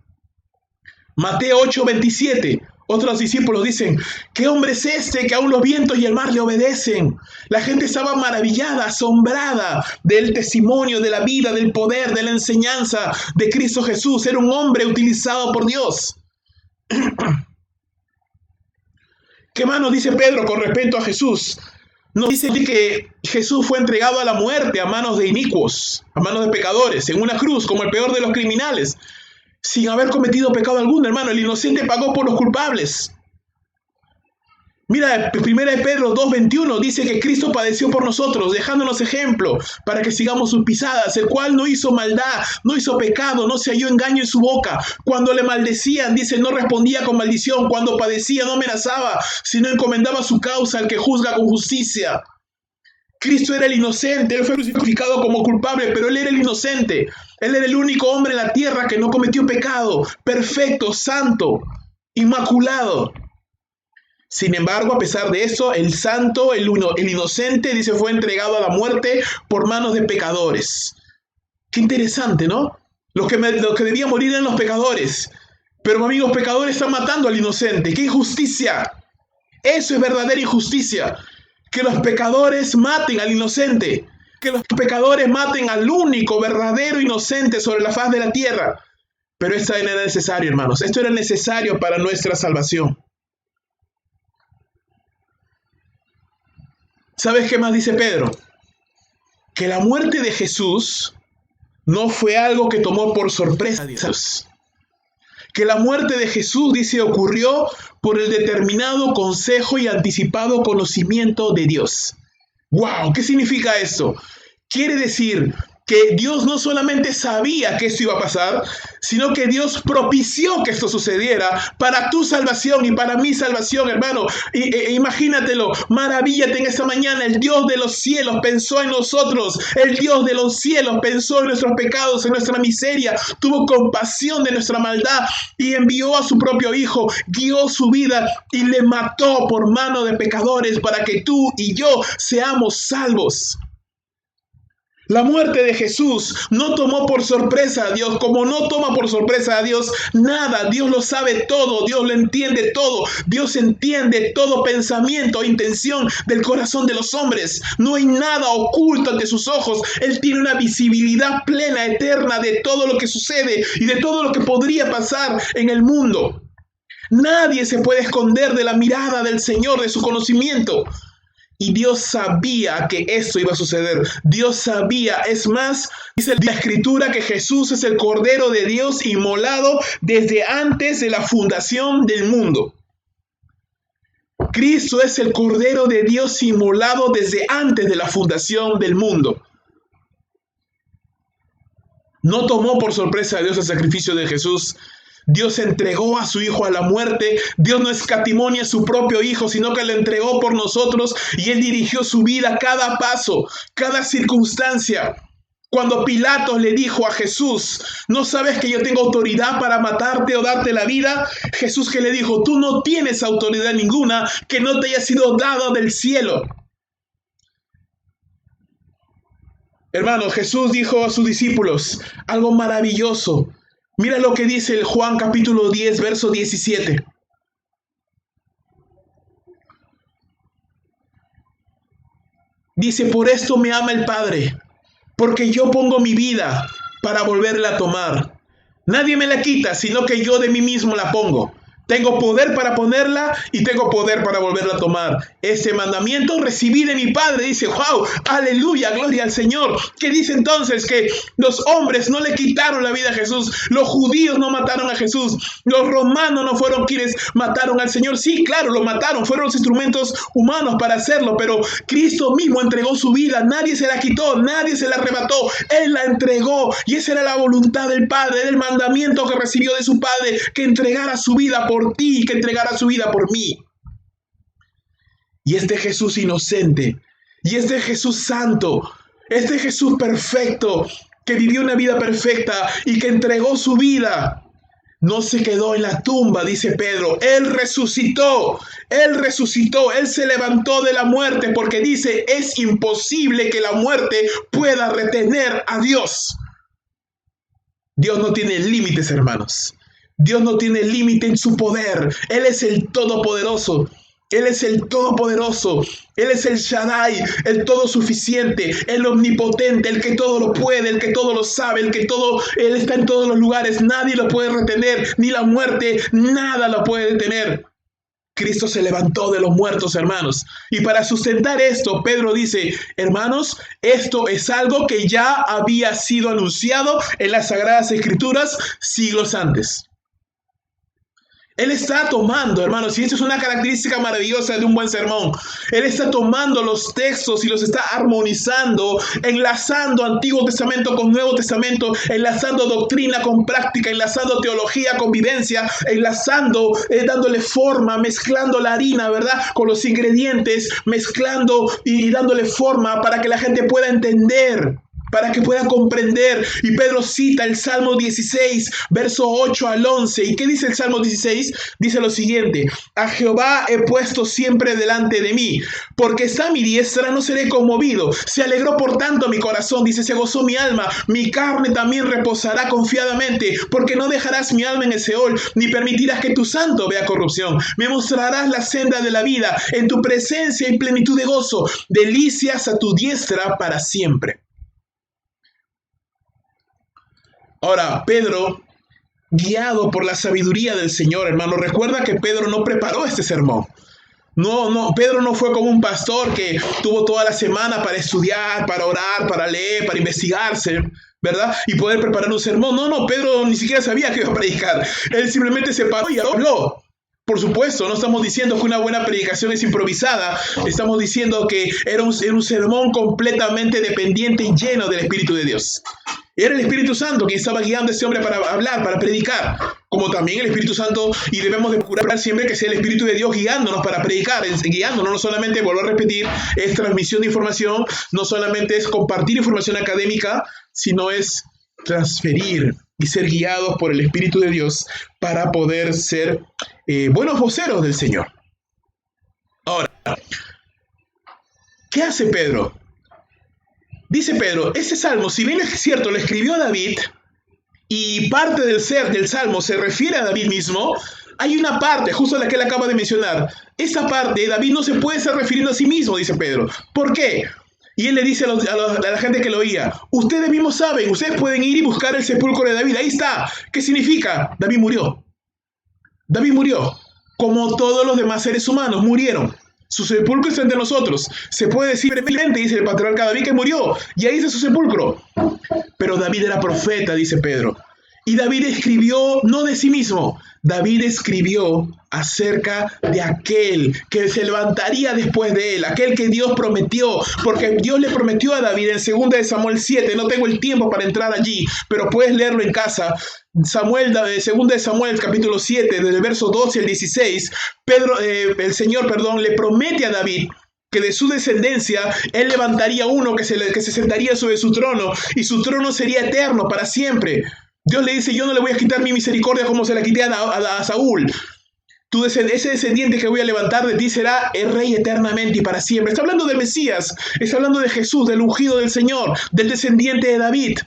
Mateo 8:27, otros discípulos dicen, ¿qué hombre es este que aún los vientos y el mar le obedecen? La gente estaba maravillada, asombrada del testimonio, de la vida, del poder, de la enseñanza de Cristo Jesús. Era un hombre utilizado por Dios. ¿Qué más nos dice Pedro con respecto a Jesús? Nos dice que Jesús fue entregado a la muerte a manos de inicuos, a manos de pecadores, en una cruz, como el peor de los criminales, sin haber cometido pecado alguno, hermano. El inocente pagó por los culpables. Mira, 1 Pedro 2:21 dice que Cristo padeció por nosotros, dejándonos ejemplo para que sigamos sus pisadas, el cual no hizo maldad, no hizo pecado, no se halló engaño en su boca. Cuando le maldecían, dice, no respondía con maldición. Cuando padecía, no amenazaba, sino encomendaba su causa al que juzga con justicia. Cristo era el inocente, él fue crucificado como culpable, pero él era el inocente. Él era el único hombre en la tierra que no cometió pecado, perfecto, santo, inmaculado. Sin embargo, a pesar de eso, el santo, el inocente, dice, fue entregado a la muerte por manos de pecadores. Qué interesante, ¿no? Los que debían morir eran los pecadores. Pero, amigos, pecadores están matando al inocente. ¡Qué injusticia! Eso es verdadera injusticia. Que los pecadores maten al inocente. Que los pecadores maten al único verdadero inocente sobre la faz de la tierra. Pero esto era necesario, hermanos. Esto era necesario para nuestra salvación. ¿Sabes qué más dice Pedro? Que la muerte de Jesús no fue algo que tomó por sorpresa a Dios. Que la muerte de Jesús, dice, ocurrió por el determinado consejo y anticipado conocimiento de Dios. ¡Wow! ¿Qué significa esto? Quiere decir que Dios no solamente sabía que esto iba a pasar, sino que Dios propició que esto sucediera para tu salvación y para mi salvación, hermano. Imagínatelo, maravíllate en esta mañana. El Dios de los cielos pensó en nosotros. El Dios de los cielos pensó en nuestros pecados, en nuestra miseria. Tuvo compasión de nuestra maldad y envió a su propio Hijo. Dio su vida y le mató por mano de pecadores para que tú y yo seamos salvos. La muerte de Jesús no tomó por sorpresa a Dios, como no toma por sorpresa a Dios nada. Dios lo sabe todo, Dios lo entiende todo, Dios entiende todo pensamiento e intención del corazón de los hombres. No hay nada oculto ante sus ojos. Él tiene una visibilidad plena, eterna de todo lo que sucede y de todo lo que podría pasar en el mundo. Nadie se puede esconder de la mirada del Señor, de su conocimiento. Y Dios sabía que esto iba a suceder. Dios sabía. Es más, dice la Escritura que Jesús es el Cordero de Dios inmolado desde antes de la fundación del mundo. Cristo es el Cordero de Dios inmolado desde antes de la fundación del mundo. No tomó por sorpresa a Dios el sacrificio de Jesús. Dios entregó a su Hijo a la muerte. Dios no escatimó a su propio Hijo, sino que lo entregó por nosotros y Él dirigió su vida cada paso, cada circunstancia. Cuando Pilato le dijo a Jesús, ¿no sabes que yo tengo autoridad para matarte o darte la vida? Jesús que le dijo, tú no tienes autoridad ninguna que no te haya sido dada del cielo. Hermano, Jesús dijo a sus discípulos algo maravilloso. Mira lo que dice el Juan capítulo 10, verso 17. Dice, por esto me ama el Padre, porque yo pongo mi vida para volverla a tomar. Nadie me la quita, sino que yo de mí mismo la pongo. Tengo poder para ponerla y tengo poder para volverla a tomar. Este mandamiento recibí de mi Padre. Dice, wow, aleluya, gloria al Señor. ¿Qué dice entonces? Que los hombres no le quitaron la vida a Jesús. Los judíos no mataron a Jesús. Los romanos no fueron quienes mataron al Señor. Sí, claro, lo mataron. Fueron los instrumentos humanos para hacerlo. Pero Cristo mismo entregó su vida. Nadie se la quitó, nadie se la arrebató. Él la entregó. Y esa era la voluntad del Padre, era el mandamiento que recibió de su Padre, que entregara su vida por ti, que entregara su vida por mí. Y este Jesús inocente, y este Jesús santo, este Jesús perfecto, que vivió una vida perfecta y que entregó su vida, no se quedó en la tumba, dice Pedro. Él resucitó, Él se levantó de la muerte, porque dice, es imposible que la muerte pueda retener a Dios. Dios no tiene límites, hermanos. Dios no tiene límite en su poder. Él es el Todopoderoso. Él es el Todopoderoso. Él es el Shaddai, el todo suficiente, el omnipotente, el que todo lo puede, el que todo lo sabe, Él está en todos los lugares. Nadie lo puede retener, ni la muerte, nada lo puede detener. Cristo se levantó de los muertos, hermanos. Y para sustentar esto, Pedro dice, hermanos, esto es algo que ya había sido anunciado en las Sagradas Escrituras siglos antes. Él está tomando, hermanos, y esto es una característica maravillosa de un buen sermón. Él está tomando los textos y los está armonizando, enlazando Antiguo Testamento con Nuevo Testamento, enlazando doctrina con práctica, enlazando teología con vivencia, enlazando, dándole forma, mezclando la harina, ¿verdad?, con los ingredientes, mezclando y dándole forma para que la gente pueda entender, para que pueda comprender. Y Pedro cita el Salmo 16, verso 8 al 11. ¿Y qué dice el Salmo 16? Dice lo siguiente: a Jehová he puesto siempre delante de mí, porque está a mi diestra, no seré conmovido. Se alegró por tanto mi corazón, dice, se gozó mi alma, mi carne también reposará confiadamente, porque no dejarás mi alma en el Seol, ni permitirás que tu santo vea corrupción. Me mostrarás la senda de la vida, en tu presencia y plenitud de gozo, delicias a tu diestra para siempre. Ahora, Pedro, guiado por la sabiduría del Señor, hermano, recuerda que Pedro no preparó este sermón. Pedro no fue como un pastor que tuvo toda la semana para estudiar, para orar, para leer, para investigarse, ¿verdad? Y poder preparar un sermón. No, Pedro ni siquiera sabía que iba a predicar. Él simplemente se paró y habló. Por supuesto, no estamos diciendo que una buena predicación es improvisada, estamos diciendo que era un sermón completamente dependiente y lleno del Espíritu de Dios. Era el Espíritu Santo quien estaba guiando a ese hombre para hablar, para predicar, como también el Espíritu Santo, y debemos de procurar siempre que sea el Espíritu de Dios guiándonos para predicar, guiándonos, no solamente, vuelvo a repetir, es transmisión de información, no solamente es compartir información académica, sino es transferir y ser guiados por el Espíritu de Dios para poder ser buenos voceros del Señor. Ahora, ¿qué hace Pedro? Dice Pedro, ese salmo, si bien es cierto, lo escribió David, y parte del salmo se refiere a David mismo, hay una parte, justo la que él acaba de mencionar. Esa parte, David no se puede estar refiriendo a sí mismo, dice Pedro. ¿Por qué? Y él le dice a la gente que lo oía, ustedes mismos saben, ustedes pueden ir y buscar el sepulcro de David, ahí está. ¿Qué significa? David murió. David murió, como todos los demás seres humanos murieron. Su sepulcro está entre nosotros. Se puede decir brevemente, dice el patriarca David, que murió, y ahí está su sepulcro. Pero David era profeta, dice Pedro. Y David escribió no de sí mismo, David escribió acerca de aquel que se levantaría después de él, aquel que Dios prometió, porque Dios le prometió a David en 2 de Samuel 7, no tengo el tiempo para entrar allí, pero puedes leerlo en casa. 2 de Samuel capítulo 7, desde el verso 12 al 16, el Señor le promete a David que de su descendencia él levantaría uno que se sentaría sobre su trono, y su trono sería eterno para siempre. Dios le dice, yo no le voy a quitar mi misericordia como se la quité a Saúl. Ese descendiente que voy a levantar de ti será el rey eternamente y para siempre. Está hablando del Mesías, está hablando de Jesús, del ungido del Señor, del descendiente de David.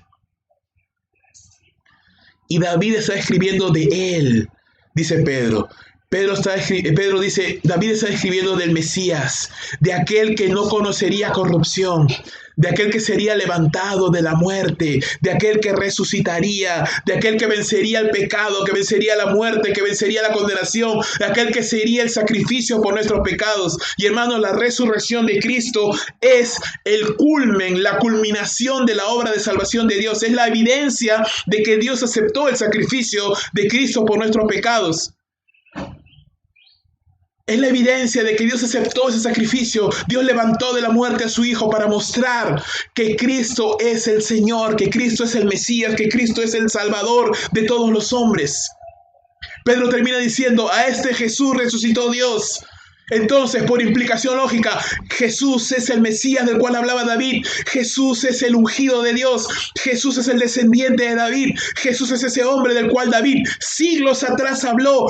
Y David está escribiendo de él, dice Pedro. Pedro dice, David está escribiendo del Mesías, de aquel que no conocería corrupción, de aquel que sería levantado de la muerte, de aquel que resucitaría, de aquel que vencería el pecado, que vencería la muerte, que vencería la condenación, de aquel que sería el sacrificio por nuestros pecados. Y hermanos, la resurrección de Cristo es el culmen, la culminación de la obra de salvación de Dios. Es la evidencia de que Dios aceptó el sacrificio de Cristo por nuestros pecados. Es la evidencia de que Dios aceptó ese sacrificio. Dios levantó de la muerte a su Hijo para mostrar que Cristo es el Señor, que Cristo es el Mesías, que Cristo es el Salvador de todos los hombres. Pedro termina diciendo, a este Jesús resucitó Dios. Entonces, por implicación lógica, Jesús es el Mesías del cual hablaba David. Jesús es el ungido de Dios. Jesús es el descendiente de David. Jesús es ese hombre del cual David siglos atrás habló.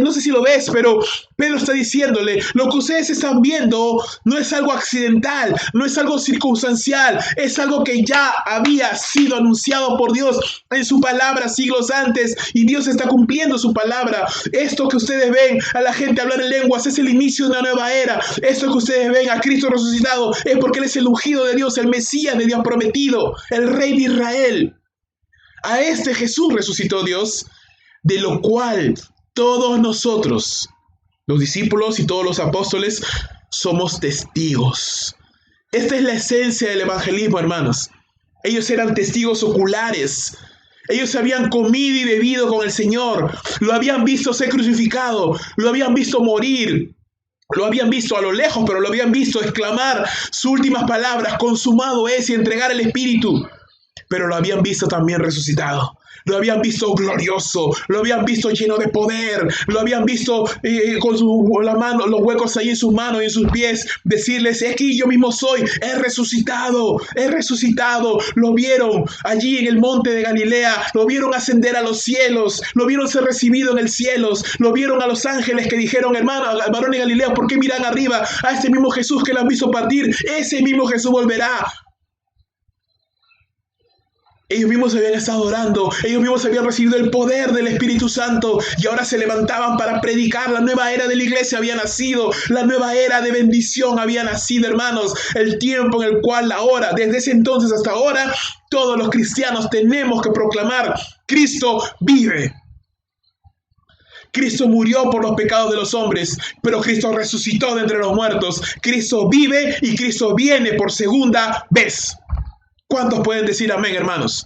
No sé si lo ves, pero Pedro está diciéndole, lo que ustedes están viendo no es algo accidental, no es algo circunstancial, es algo que ya había sido anunciado por Dios en su palabra siglos antes, y Dios está cumpliendo su palabra. Esto que ustedes ven a la gente hablar en lengua es el inicio de una nueva era. Esto que ustedes ven a Cristo resucitado es porque Él es el ungido de Dios, el Mesías de Dios prometido, el Rey de Israel. A este Jesús resucitó Dios, de lo cual todos nosotros, los discípulos y todos los apóstoles, somos testigos. Esta es la esencia del evangelismo, hermanos. Ellos eran testigos oculares. Ellos habían comido y bebido con el Señor, lo habían visto ser crucificado, lo habían visto morir, lo habían visto a lo lejos, pero lo habían visto exclamar sus últimas palabras, consumado es, y entregar el Espíritu, pero lo habían visto también resucitado. Lo habían visto glorioso, lo habían visto lleno de poder, lo habían visto con la mano, los huecos ahí en sus manos y en sus pies, decirles, aquí yo mismo soy, he resucitado, lo vieron allí en el monte de Galilea, lo vieron ascender a los cielos, lo vieron ser recibido en el cielo, lo vieron a los ángeles que dijeron, hermano, varones de Galilea, ¿por qué miran arriba a este mismo Jesús que lo han visto partir? Ese mismo Jesús volverá. Ellos mismos habían estado orando, ellos mismos habían recibido el poder del Espíritu Santo y ahora se levantaban para predicar. La nueva era de la iglesia había nacido, la nueva era de bendición había nacido, hermanos. El tiempo en el cual ahora, desde ese entonces hasta ahora, todos los cristianos tenemos que proclamar, Cristo vive. Cristo murió por los pecados de los hombres, pero Cristo resucitó de entre los muertos. Cristo vive y Cristo viene por segunda vez. ¿Cuántos pueden decir amén, hermanos?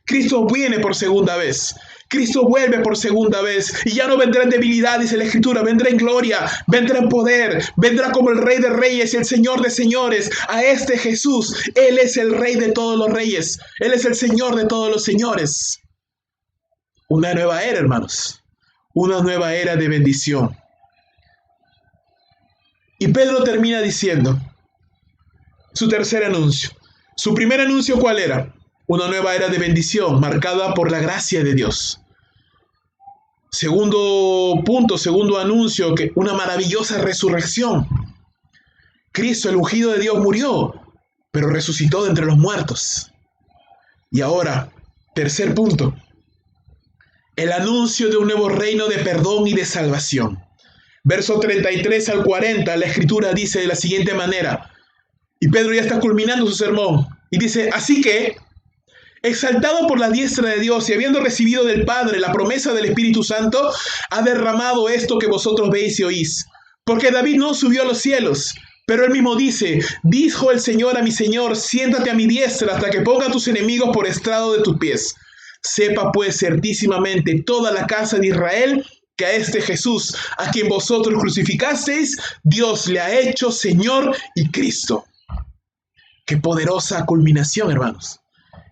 Cristo viene por segunda vez. Cristo vuelve por segunda vez y ya no vendrá en debilidad, dice la Escritura, vendrá en gloria, vendrá en poder, vendrá como el Rey de Reyes y el Señor de Señores. A este Jesús, Él es el Rey de todos los reyes, Él es el Señor de todos los señores. Una nueva era, hermanos, una nueva era de bendición. Y Pedro termina diciendo su tercer anuncio. Su primer anuncio, ¿cuál era? Una nueva era de bendición marcada por la gracia de Dios. Segundo punto, segundo anuncio, que una maravillosa resurrección. Cristo, el ungido de Dios, murió, pero resucitó de entre los muertos. Y ahora, tercer punto, el anuncio de un nuevo reino de perdón y de salvación. Verso 33 al 40, la Escritura dice de la siguiente manera, y Pedro ya está culminando su sermón, y dice, así que, exaltado por la diestra de Dios y habiendo recibido del Padre la promesa del Espíritu Santo, ha derramado esto que vosotros veis y oís. Porque David no subió a los cielos, pero él mismo dice, dijo el Señor a mi Señor, siéntate a mi diestra hasta que ponga a tus enemigos por estrado de tus pies. Sepa pues certísimamente toda la casa de Israel que a este Jesús, a quien vosotros crucificasteis, Dios le ha hecho Señor y Cristo. Qué poderosa culminación, hermanos.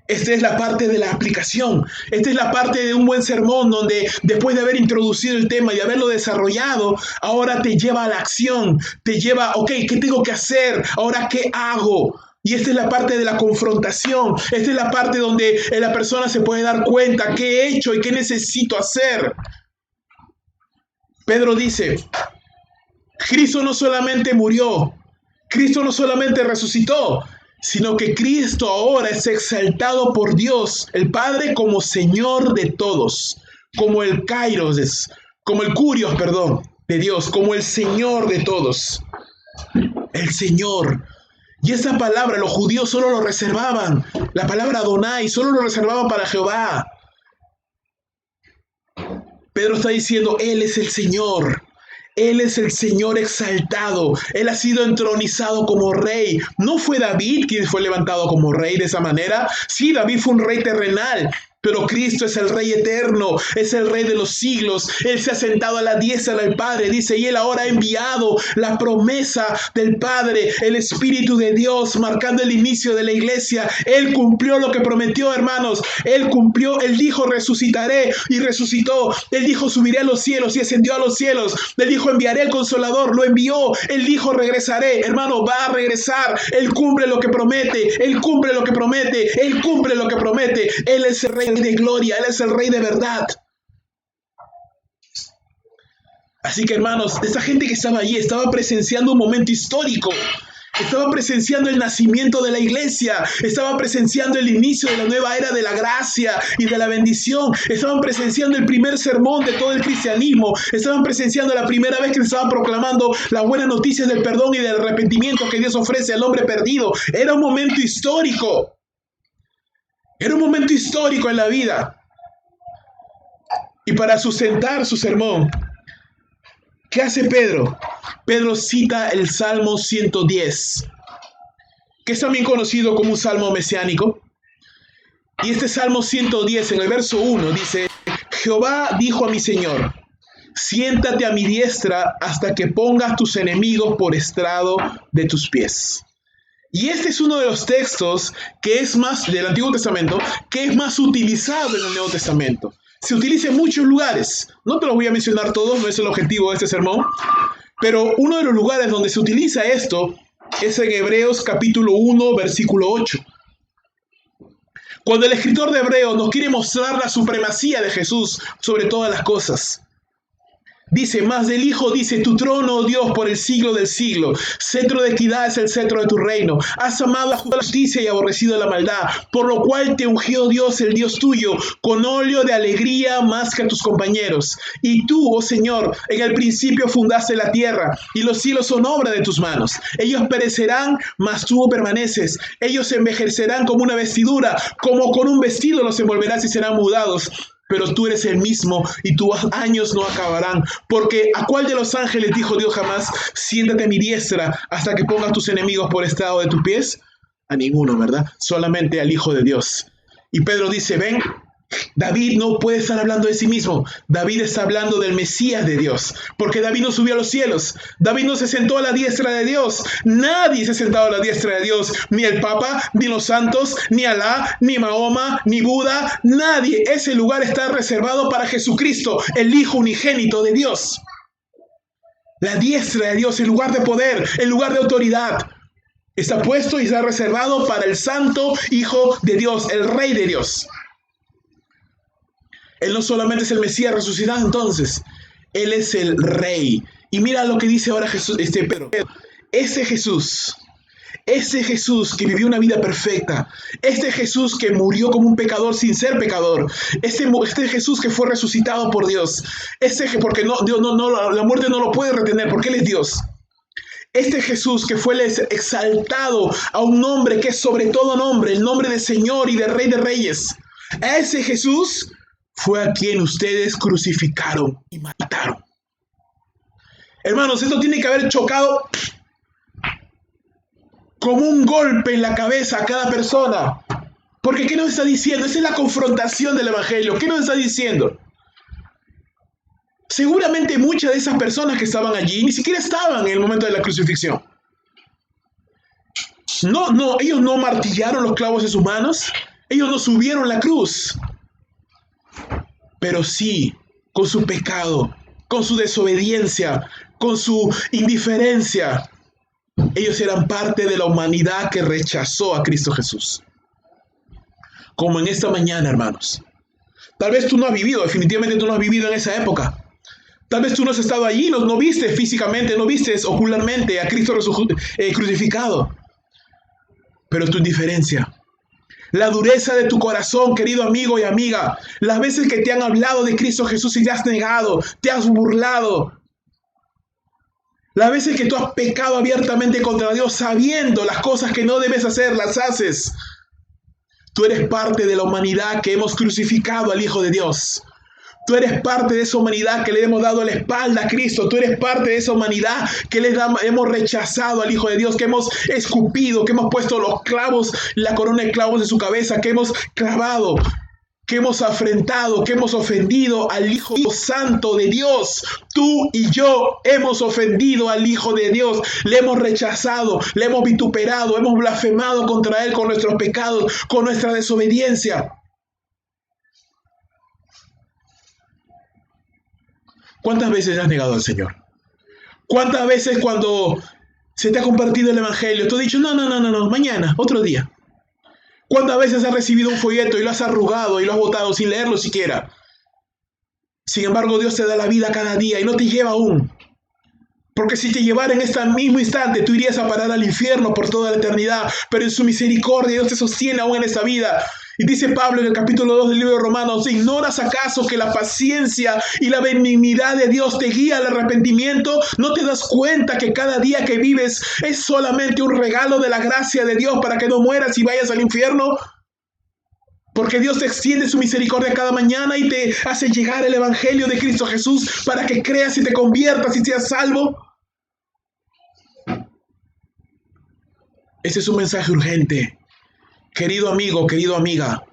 Esta es la parte de la aplicación. Esta es la parte de un buen sermón donde después de haber introducido el tema y de haberlo desarrollado, ahora te lleva a la acción. Te lleva, ok, ¿qué tengo que hacer? Ahora, ¿qué hago? Y esta es la parte de la confrontación. Esta es la parte donde la persona se puede dar cuenta qué he hecho y qué necesito hacer. Pedro dice, Cristo no solamente murió, Cristo no solamente resucitó, sino que Cristo ahora es exaltado por Dios, el Padre, como Señor de todos, como el Kairos, como el Kurios, de Dios, como el Señor de todos. El Señor. Y esa palabra los judíos solo lo reservaban, la palabra Adonai solo lo reservaban para Jehová. Pedro está diciendo, Él es el Señor. Él es el Señor exaltado. Él ha sido entronizado como rey. No fue David quien fue levantado como rey de esa manera. Sí, David fue un rey terrenal, pero Cristo es el Rey eterno, es el Rey de los siglos. Él se ha sentado a la diestra del Padre, dice, y Él ahora ha enviado la promesa del Padre, el Espíritu de Dios, marcando el inicio de la iglesia. Él cumplió lo que prometió, hermanos. Él cumplió, Él dijo, resucitaré, y resucitó. Él dijo, subiré a los cielos, y ascendió a los cielos. Él dijo, enviaré el Consolador, lo envió. Él dijo, regresaré. Hermano, va a regresar. Él cumple lo que promete, Él cumple lo que promete, Él cumple lo que promete. Él es el Rey de gloria, Él es el Rey de verdad. Así que, hermanos, esa gente que estaba allí estaba presenciando un momento histórico. Estaba presenciando el nacimiento de la iglesia. Estaban presenciando el inicio de la nueva era de la gracia y de la bendición. Estaban presenciando el primer sermón de todo el cristianismo. Estaban presenciando la primera vez que se estaban proclamando las buenas noticias del perdón y del arrepentimiento que Dios ofrece al hombre perdido. Era un momento histórico. Era un momento histórico en la vida. Y para sustentar su sermón, ¿qué hace Pedro? Pedro cita el Salmo 110, que es también conocido como un salmo mesiánico. Y este Salmo 110, en el verso 1, dice, Jehová dijo a mi Señor, siéntate a mi diestra hasta que pongas tus enemigos por estrado de tus pies. Y este es uno de los textos que es más del Antiguo Testamento, que es más utilizado en el Nuevo Testamento. Se utiliza en muchos lugares. No te los voy a mencionar todos, no es el objetivo de este sermón. Pero uno de los lugares donde se utiliza esto es en Hebreos capítulo 1, versículo 8. Cuando el escritor de Hebreos nos quiere mostrar la supremacía de Jesús sobre todas las cosas. Dice, más del Hijo dice, tu trono, oh Dios, por el siglo del siglo. Cetro de equidad es el cetro de tu reino. Has amado la justicia y aborrecido la maldad, por lo cual te ungió Dios, el Dios tuyo, con óleo de alegría más que a tus compañeros. Y tú, oh Señor, en el principio fundaste la tierra, y los cielos son obra de tus manos. Ellos perecerán, mas tú permaneces. Ellos envejecerán como una vestidura, como con un vestido los envolverás y serán mudados. pero tú eres el mismo y tus años no acabarán. Porque ¿a cuál de los ángeles dijo Dios jamás, siéntate a mi diestra hasta que pongas tus enemigos por estrado de tus pies? A ninguno, ¿verdad? Solamente al Hijo de Dios. Y Pedro dice, ven, David no puede estar hablando de sí mismo. David está hablando del Mesías de Dios, porque David no subió a los cielos. David no se sentó a la diestra de Dios. Nadie se ha sentado a la diestra de Dios. Ni el Papa, ni los santos, ni Alá, ni Mahoma, ni Buda. Nadie. Ese lugar está reservado para Jesucristo, el Hijo unigénito de Dios. La diestra de Dios, el lugar de poder, el lugar de autoridad, está puesto y está reservado para el Santo Hijo de Dios, el Rey de Dios. Él no solamente es el Mesías resucitado entonces, Él es el Rey. Y mira lo que dice ahora Jesús, Pedro. Ese Jesús que vivió una vida perfecta, este Jesús que murió como un pecador sin ser pecador, este Jesús que fue resucitado por Dios, porque la muerte no lo puede retener porque Él es Dios. Este Jesús que fue exaltado a un nombre que es sobre todo nombre, el nombre de Señor y de Rey de Reyes. A ese Jesús fue a quien ustedes crucificaron y mataron. Hermanos, esto tiene que haber chocado como un golpe en la cabeza a cada persona. Porque ¿qué nos está diciendo? Esa es la confrontación del Evangelio. ¿Qué nos está diciendo? Seguramente muchas de esas personas que estaban allí ni siquiera estaban en el momento de la crucifixión. Ellos no martillaron los clavos en sus manos. Ellos no subieron la cruz. Pero sí, con su pecado, con su desobediencia, con su indiferencia, ellos eran parte de la humanidad que rechazó a Cristo Jesús. Como en esta mañana, hermanos. Tal vez tú no has vivido, definitivamente tú no has vivido en esa época. Tal vez tú no has estado allí, no viste físicamente, no viste ocularmente a Cristo crucificado. Pero tu indiferencia, la dureza de tu corazón, querido amigo y amiga, las veces que te han hablado de Cristo Jesús y te has negado, te has burlado, las veces que tú has pecado abiertamente contra Dios sabiendo las cosas que no debes hacer, las haces. Tú eres parte de la humanidad que hemos crucificado al Hijo de Dios. Tú eres parte de esa humanidad que le hemos dado la espalda a Cristo. Tú eres parte de esa humanidad que hemos rechazado al Hijo de Dios, que hemos escupido, que hemos puesto los clavos, la corona de clavos en su cabeza, que hemos clavado, que hemos afrentado, que hemos ofendido al Hijo Santo de Dios. Tú y yo hemos ofendido al Hijo de Dios, le hemos rechazado, le hemos vituperado, hemos blasfemado contra Él con nuestros pecados, con nuestra desobediencia. ¿Cuántas veces has negado al Señor? ¿Cuántas veces cuando se te ha compartido el Evangelio, tú has dicho, no, mañana, otro día? ¿Cuántas veces has recibido un folleto y lo has arrugado y lo has botado sin leerlo siquiera? Sin embargo, Dios te da la vida cada día y no te lleva aún. Porque si te llevara en este mismo instante, tú irías a parar al infierno por toda la eternidad. Pero en su misericordia Dios te sostiene aún en esta vida. Y dice Pablo en el capítulo 2 del libro de Romanos, ¿ignoras acaso que la paciencia y la benignidad de Dios te guía al arrepentimiento? ¿No te das cuenta que cada día que vives es solamente un regalo de la gracia de Dios para que no mueras y vayas al infierno? Porque Dios te extiende su misericordia cada mañana y te hace llegar el Evangelio de Cristo Jesús para que creas y te conviertas y seas salvo. Ese es un mensaje urgente. Querido amigo, querida amiga,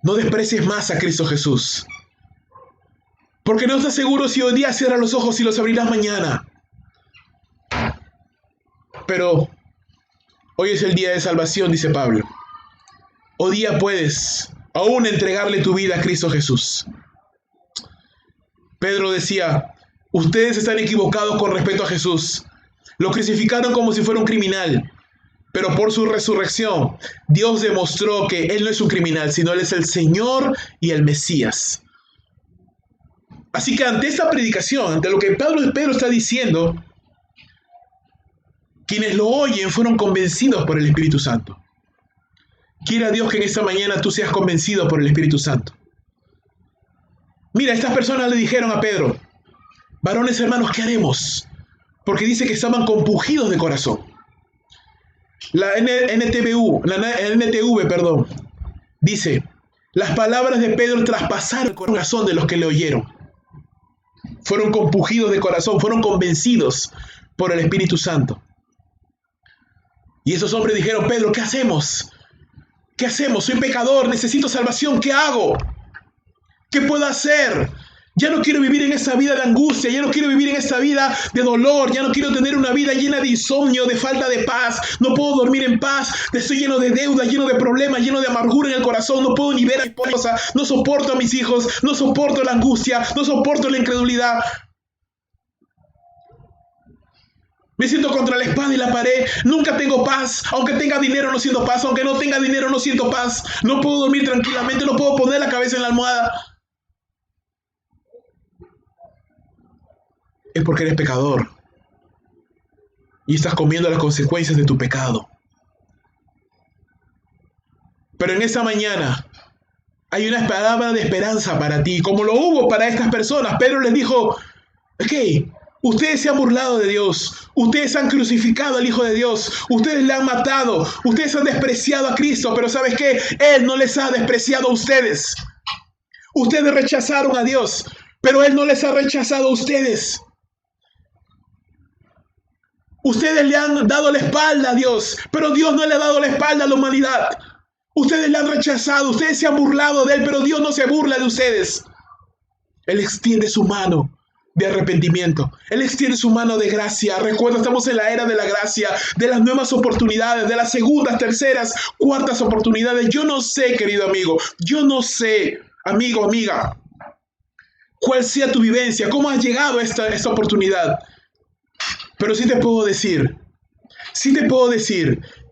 no desprecies más a Cristo Jesús. Porque no estás seguro si hoy día cierras los ojos y los abrirás mañana. Pero hoy es el día de salvación, dice Pablo. Hoy día puedes aún entregarle tu vida a Cristo Jesús. Pedro decía, ustedes están equivocados con respecto a Jesús. Lo crucificaron como si fuera un criminal, pero por su resurrección, Dios demostró que Él no es un criminal, sino Él es el Señor y el Mesías. Así que ante esta predicación, ante lo que Pedro está diciendo, quienes lo oyen fueron convencidos por el Espíritu Santo. Quiera Dios que en esta mañana tú seas convencido por el Espíritu Santo. Mira, estas personas le dijeron a Pedro, varones hermanos, ¿qué haremos? Porque dice que estaban compungidos de corazón. La NTV, Dice, las palabras de Pedro traspasaron el corazón de los que le oyeron. Fueron compungidos de corazón, fueron convencidos por el Espíritu Santo. Y esos hombres dijeron, Pedro, ¿qué hacemos? ¿Qué hacemos? Soy pecador, necesito salvación, ¿qué hago? ¿Qué puedo hacer? Ya no quiero vivir en esa vida de angustia, ya no quiero vivir en esa vida de dolor, ya no quiero tener una vida llena de insomnio, de falta de paz, no puedo dormir en paz, estoy lleno de deuda, lleno de problemas, lleno de amargura en el corazón, no puedo ni ver a mi esposa, no soporto a mis hijos, no soporto la angustia, no soporto la incredulidad. Me siento contra la espada y la pared, nunca tengo paz, aunque tenga dinero no siento paz, aunque no tenga dinero no siento paz, no puedo dormir tranquilamente, no puedo poner la cabeza en la almohada. Es porque eres pecador y estás comiendo las consecuencias de tu pecado. Pero en esta mañana hay una palabra de esperanza para ti, como lo hubo para estas personas. Pedro les dijo, ok, ustedes se han burlado de Dios, ustedes han crucificado al Hijo de Dios, ustedes le han matado, ustedes han despreciado a Cristo, pero ¿sabes qué? Él no les ha despreciado a ustedes. Ustedes rechazaron a Dios, pero Él no les ha rechazado a ustedes. Ustedes le han dado la espalda a Dios, pero Dios no le ha dado la espalda a la humanidad. Ustedes le han rechazado, ustedes se han burlado de Él, pero Dios no se burla de ustedes. Él extiende su mano de arrepentimiento. Él extiende su mano de gracia. Recuerda, estamos en la era de la gracia, de las nuevas oportunidades, de las segundas, terceras, cuartas oportunidades. Yo no sé, querido amigo, yo no sé, amigo, amiga, cuál sea tu vivencia, cómo has llegado a esta oportunidad. Pero sí te puedo decir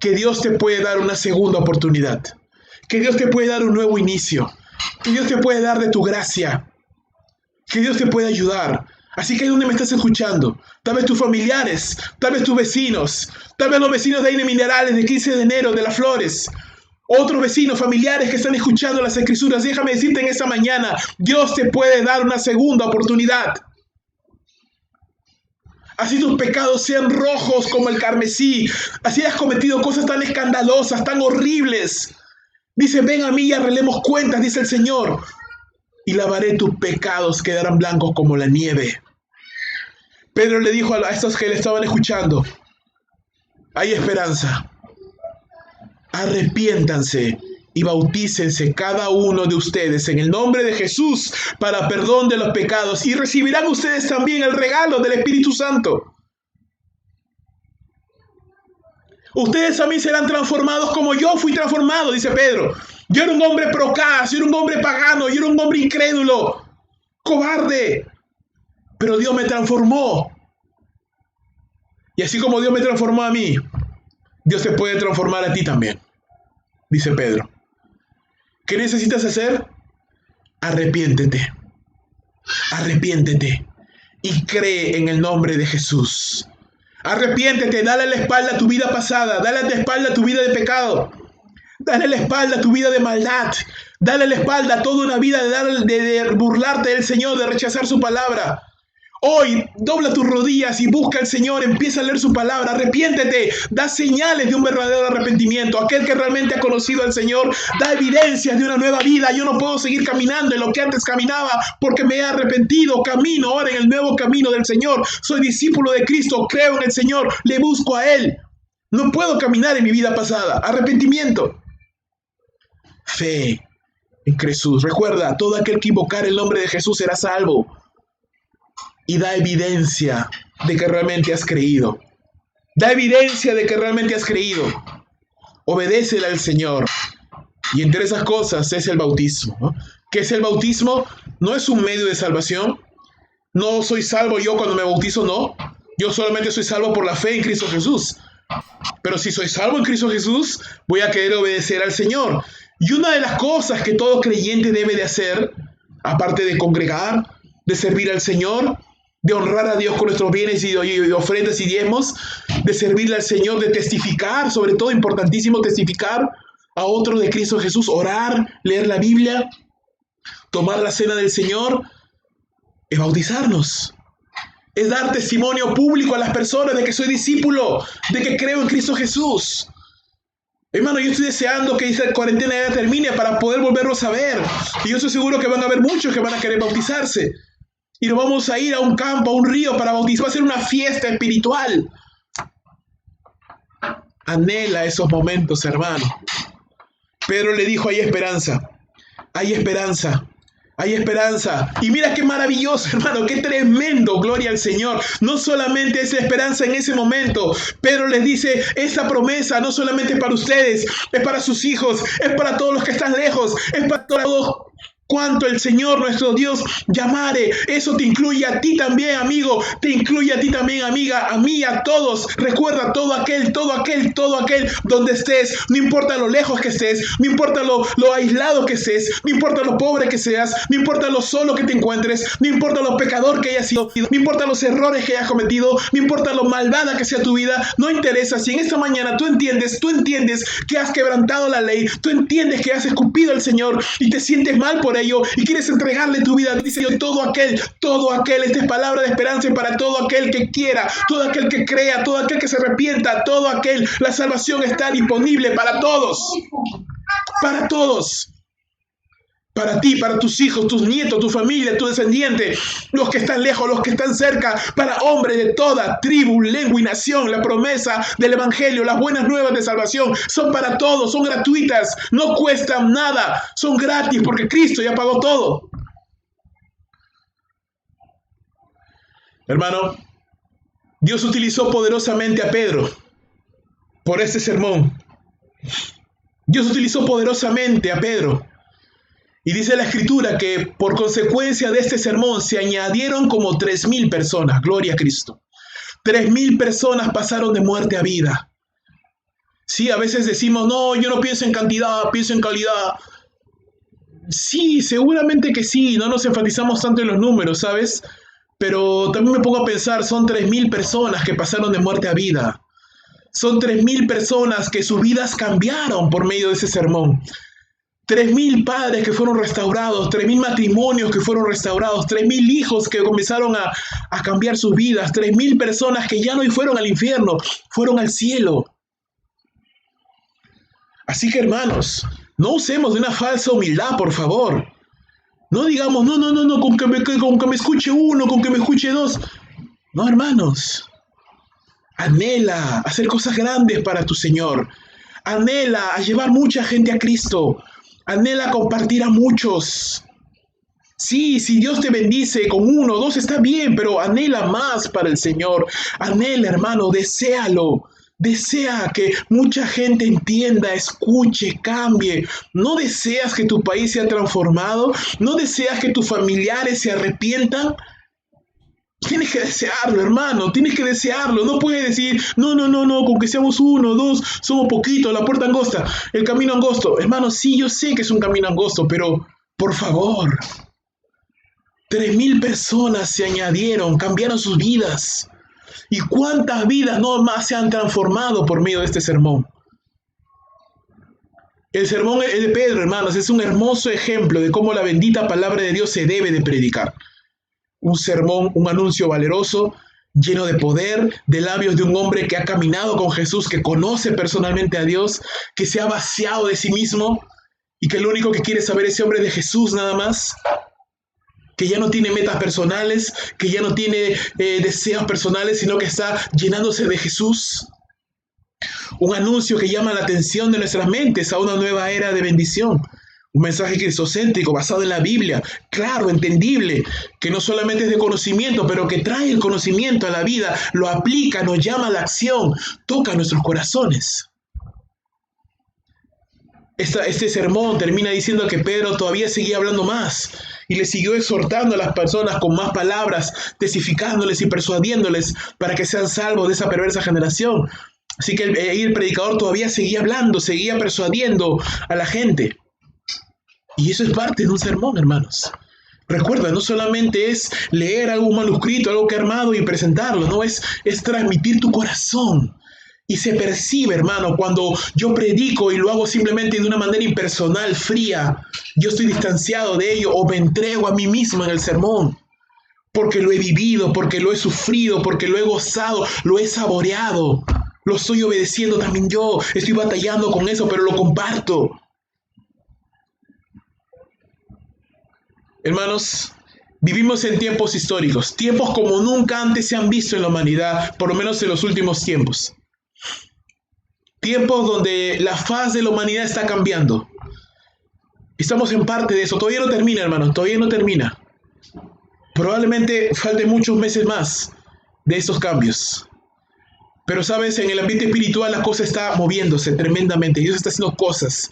que Dios te puede dar una segunda oportunidad, que Dios te puede dar un nuevo inicio, que Dios te puede dar de tu gracia, que Dios te puede ayudar. Así que ahí donde me estás escuchando, tal vez tus familiares, tal vez tus vecinos, tal vez los vecinos de ahí de Minerales, de 15 de enero, de Las Flores, otros vecinos, familiares que están escuchando las escrituras, déjame decirte en esta mañana, Dios te puede dar una segunda oportunidad. Así tus pecados sean rojos como el carmesí, así has cometido cosas tan escandalosas, tan horribles. Dice, ven a mí y arreglemos cuentas, dice el Señor, y lavaré tus pecados, quedarán blancos como la nieve. Pedro le dijo a estos que le estaban escuchando, hay esperanza, arrepiéntanse y bautícense cada uno de ustedes en el nombre de Jesús para perdón de los pecados y recibirán ustedes también el regalo del Espíritu Santo. Ustedes también serán transformados como yo fui transformado, dice Pedro. Yo era un hombre procaz, yo era un hombre pagano, yo era un hombre incrédulo, cobarde, pero Dios me transformó. Y así como Dios me transformó a mí, Dios te puede transformar a ti también, dice Pedro. ¿Qué necesitas hacer? Arrepiéntete. Arrepiéntete y cree en el nombre de Jesús. Arrepiéntete, dale la espalda a tu vida pasada, dale la espalda a tu vida de pecado, dale la espalda a tu vida de maldad, dale la espalda a toda una vida de burlarte del Señor, de rechazar su palabra. Hoy dobla tus rodillas y busca al Señor, empieza a leer su palabra, arrepiéntete, da señales de un verdadero arrepentimiento. Aquel que realmente ha conocido al Señor da evidencias de una nueva vida. Yo no puedo seguir caminando en lo que antes caminaba porque me he arrepentido. Camino ahora en el nuevo camino del Señor. Soy discípulo de Cristo, creo en el Señor, le busco a Él. No puedo caminar en mi vida pasada. Arrepentimiento. Fe en Jesús. Recuerda, todo aquel que invocar el nombre de Jesús será salvo. Y da evidencia de que realmente has creído. Da evidencia de que realmente has creído. Obedécele al Señor. Y entre esas cosas es el bautismo, ¿no? ¿Qué es el bautismo? No es un medio de salvación. No soy salvo yo cuando me bautizo, no. Yo solamente soy salvo por la fe en Cristo Jesús. Pero si soy salvo en Cristo Jesús, voy a querer obedecer al Señor. Y una de las cosas que todo creyente debe de hacer, aparte de congregar, de servir al Señor, de honrar a Dios con nuestros bienes y ofrendas y diezmos, de servirle al Señor, de testificar, sobre todo importantísimo testificar a otros de Cristo Jesús, orar, leer la Biblia, tomar la cena del Señor, es bautizarnos. Es dar testimonio público a las personas de que soy discípulo, de que creo en Cristo Jesús. Hermano, yo estoy deseando que esa cuarentena ya termine para poder volverlos a ver. Y yo estoy seguro que van a haber muchos que van a querer bautizarse. Y nos vamos a ir a un campo, a un río para bautizar. Va a ser una fiesta espiritual. Anhela esos momentos, hermano. Pedro le dijo, hay esperanza. Hay esperanza. Hay esperanza. Y mira qué maravilloso, hermano, qué tremendo, gloria al Señor. No solamente es esperanza en ese momento. Pedro les dice, esta promesa no solamente es para ustedes, es para sus hijos, es para todos los que están lejos, es para todos cuanto el Señor nuestro Dios llamare. Eso te incluye a ti también, amigo. Te incluye a ti también, amiga. A mí, a todos. Recuerda todo aquel, donde estés. No importa lo lejos que estés. No importa lo aislado que estés. No importa lo pobre que seas. No importa lo solo que te encuentres. No importa lo pecador que hayas sido. No importa los errores que hayas cometido. No importa lo malvada que sea tu vida. No interesa si en esta mañana tú entiendes que has quebrantado la ley. Tú entiendes que has escupido al Señor y te sientes mal por ello y quieres entregarle tu vida. Dice todo aquel, esta es palabra de esperanza para todo aquel que quiera, todo aquel que crea, todo aquel que se arrepienta, todo aquel, la salvación está disponible para todos, para ti, para tus hijos, tus nietos, tu familia, tu descendiente, los que están lejos, los que están cerca, para hombres de toda tribu, lengua y nación. La promesa del evangelio, las buenas nuevas de salvación son para todos, son gratuitas, no cuestan nada, son gratis porque Cristo ya pagó todo. Hermano, Dios utilizó poderosamente a Pedro por este sermón. Dios utilizó poderosamente a Pedro. Y dice la Escritura que por consecuencia de este sermón se añadieron como 3,000 personas. Gloria a Cristo. 3,000 personas pasaron de muerte a vida. Sí, a veces decimos, no, yo no pienso en cantidad, pienso en calidad. Sí, seguramente que sí, no nos enfatizamos tanto en los números, ¿sabes? Pero también me pongo a pensar, son 3,000 personas que pasaron de muerte a vida. Son 3,000 personas que sus vidas cambiaron por medio de ese sermón. 3,000 padres que fueron restaurados, 3,000 matrimonios que fueron restaurados, 3,000 hijos que comenzaron a cambiar sus vidas, 3,000 personas que ya no fueron al infierno, fueron al cielo. Así que, hermanos, no usemos de una falsa humildad, por favor. No digamos, no, con que me escuche uno, con que me escuche dos. No, hermanos. Anhela hacer cosas grandes para tu Señor. Anhela a llevar mucha gente a Cristo. Anhela compartir a muchos. Sí, si Dios te bendice con 1 o 2 está bien, pero anhela más para el Señor. Anhela, hermano, deséalo. Desea que mucha gente entienda, escuche, cambie. ¿No deseas que tu país sea transformado? ¿No deseas que tus familiares se arrepientan? Tienes que desearlo, hermano, tienes que desearlo. No puedes decir, no, con que seamos 1 o 2, somos poquitos, la puerta angosta, el camino angosto. Hermano, sí, yo sé que es un camino angosto, pero por favor, 3,000 personas se añadieron, cambiaron sus vidas. ¿Y cuántas vidas no más se han transformado por medio de este sermón? El sermón de Pedro, hermanos, es un hermoso ejemplo de cómo la bendita palabra de Dios se debe de predicar. Un sermón, un anuncio valeroso, lleno de poder, de labios de un hombre que ha caminado con Jesús, que conoce personalmente a Dios, que se ha vaciado de sí mismo y que lo único que quiere saber ese hombre es de Jesús nada más. Que ya no tiene metas personales, que ya no tiene deseos personales, sino que está llenándose de Jesús. Un anuncio que llama la atención de nuestras mentes a una nueva era de bendición. Un mensaje cristocéntrico basado en la Biblia, claro, entendible, que no solamente es de conocimiento, pero que trae el conocimiento a la vida, lo aplica, nos llama a la acción, toca nuestros corazones. Este sermón termina diciendo que Pedro todavía seguía hablando más y le siguió exhortando a las personas con más palabras, testificándoles y persuadiéndoles para que sean salvos de esa perversa generación. Así que el predicador todavía seguía hablando, seguía persuadiendo a la gente. Y eso es parte de un sermón, hermanos. Recuerda, no solamente es leer algún manuscrito, algo que he armado y presentarlo, no, es transmitir tu corazón. Y se percibe, hermano, cuando yo predico y lo hago simplemente de una manera impersonal, fría, yo estoy distanciado de ello o me entrego a mí mismo en el sermón. Porque lo he vivido, porque lo he sufrido, porque lo he gozado, lo he saboreado. Lo estoy obedeciendo también yo. Estoy batallando con eso, pero lo comparto. Hermanos, vivimos en tiempos históricos, tiempos como nunca antes se han visto en la humanidad, por lo menos en los últimos tiempos. Tiempos donde la faz de la humanidad está cambiando. Estamos en parte de eso. Todavía no termina, hermanos, todavía no termina. Probablemente falten muchos meses más de estos cambios. Pero sabes, en el ambiente espiritual la cosa está moviéndose tremendamente. Dios está haciendo cosas.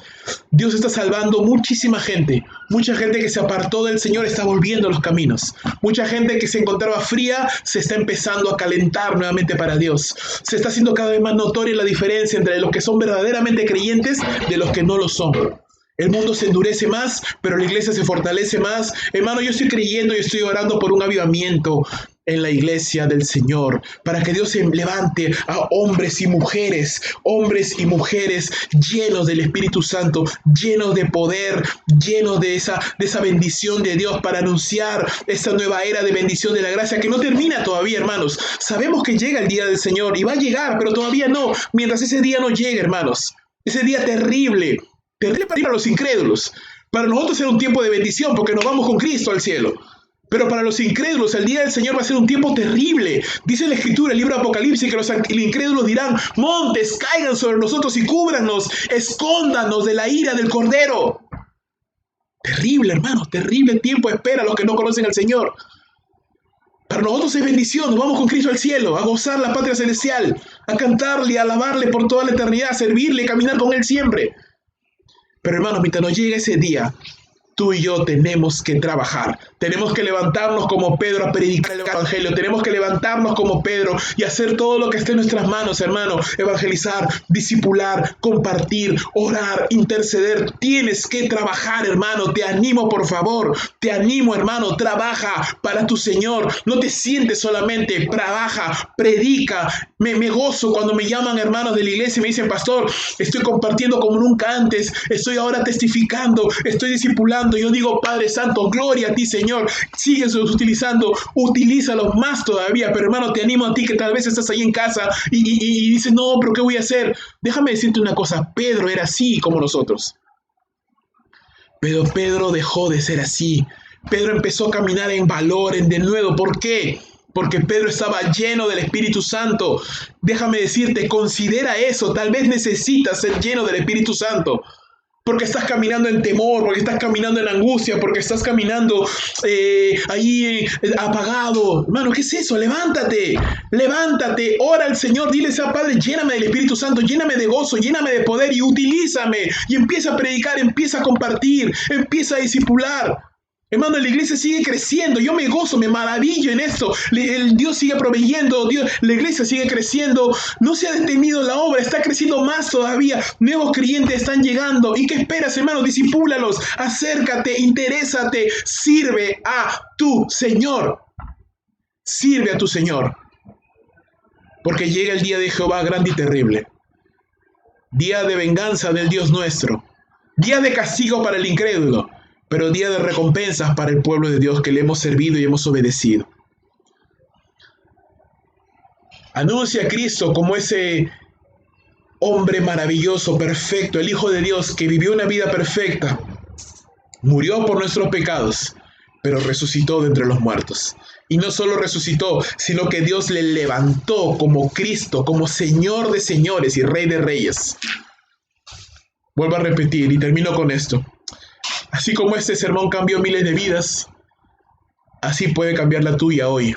Dios está salvando muchísima gente. Mucha gente que se apartó del Señor está volviendo a los caminos. Mucha gente que se encontraba fría se está empezando a calentar nuevamente para Dios. Se está haciendo cada vez más notoria la diferencia entre los que son verdaderamente creyentes de los que no lo son. El mundo se endurece más, pero la iglesia se fortalece más. Hermano, yo estoy creyendo y estoy orando por un avivamiento en la iglesia del Señor, para que Dios se levante a hombres y mujeres llenos del Espíritu Santo, llenos de poder, llenos de esa bendición de Dios, para anunciar esta nueva era de bendición de la gracia que no termina todavía, hermanos. Sabemos que llega el día del Señor y va a llegar, pero todavía no. Mientras ese día no llegue, hermanos, ese día terrible para los incrédulos. Para nosotros será un tiempo de bendición porque nos vamos con Cristo al cielo. Pero para los incrédulos, el día del Señor va a ser un tiempo terrible. Dice la Escritura, el libro de Apocalipsis, que los incrédulos dirán: montes caigan sobre nosotros y cúbranos, escóndanos de la ira del Cordero. Terrible, hermanos, terrible tiempo espera a los que no conocen al Señor. Para nosotros es bendición, nos vamos con Cristo al cielo, a gozar la patria celestial, a cantarle, a alabarle por toda la eternidad, a servirle y caminar con Él siempre. Pero hermanos, mientras nos llegue ese día, tú y yo tenemos que trabajar, tenemos que levantarnos como Pedro a predicar el Evangelio, tenemos que levantarnos como Pedro y hacer todo lo que esté en nuestras manos, hermano, evangelizar, discipular, compartir, orar, interceder. Tienes que trabajar, hermano, te animo, por favor, te animo, hermano, trabaja para tu Señor, no te sientes solamente, trabaja, predica. Me gozo cuando me llaman hermanos de la iglesia y me dicen: pastor, estoy compartiendo como nunca antes, estoy ahora testificando, estoy discipulando. Yo digo: Padre Santo, gloria a ti, Señor, sigues utilizando, utilízalos más todavía. Pero hermano, te animo a ti que tal vez estás ahí en casa y dices: no, pero ¿qué voy a hacer? Déjame decirte una cosa, Pedro era así como nosotros. Pero Pedro dejó de ser así. Pedro empezó a caminar en valor, en denuedo. ¿Por qué? Porque Pedro estaba lleno del Espíritu Santo. Déjame decirte, considera eso. Tal vez necesitas ser lleno del Espíritu Santo. Porque estás caminando en temor, porque estás caminando en angustia, porque estás caminando ahí apagado. Hermano, ¿qué es eso? Levántate, levántate, ora al Señor, dile: sea Padre, lléname del Espíritu Santo, lléname de gozo, lléname de poder y utilízame. Y empieza a predicar, empieza a compartir, empieza a discipular. Hermano, la iglesia sigue creciendo, yo me gozo, me maravillo en esto. El Dios sigue proveyendo, la iglesia sigue creciendo, no se ha detenido la obra, está creciendo más todavía. Nuevos creyentes están llegando. ¿Y qué esperas, hermano? Discipúlalos, acércate, interésate, sirve a tu Señor. Sirve a tu Señor. Porque llega el día de Jehová grande y terrible. Día de venganza del Dios nuestro. Día de castigo para el incrédulo. Pero día de recompensas para el pueblo de Dios que le hemos servido y hemos obedecido. Anuncia a Cristo como ese hombre maravilloso, perfecto, el Hijo de Dios que vivió una vida perfecta, murió por nuestros pecados, pero resucitó de entre los muertos. Y no solo resucitó, sino que Dios le levantó como Cristo, como Señor de señores y Rey de reyes. Vuelvo a repetir y termino con esto. Así como este sermón cambió miles de vidas, así puede cambiar la tuya hoy.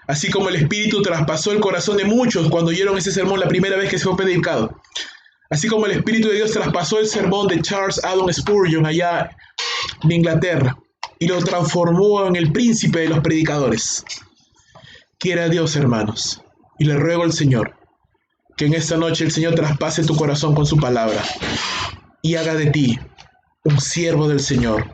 Así como el Espíritu traspasó el corazón de muchos cuando oyeron ese sermón la primera vez que se fue predicado. Así como el Espíritu de Dios traspasó el sermón de Charles Haddon Spurgeon allá en Inglaterra y lo transformó en el príncipe de los predicadores. Quiera Dios, hermanos, y le ruego al Señor que en esta noche el Señor traspase tu corazón con su palabra y haga de ti un siervo del Señor,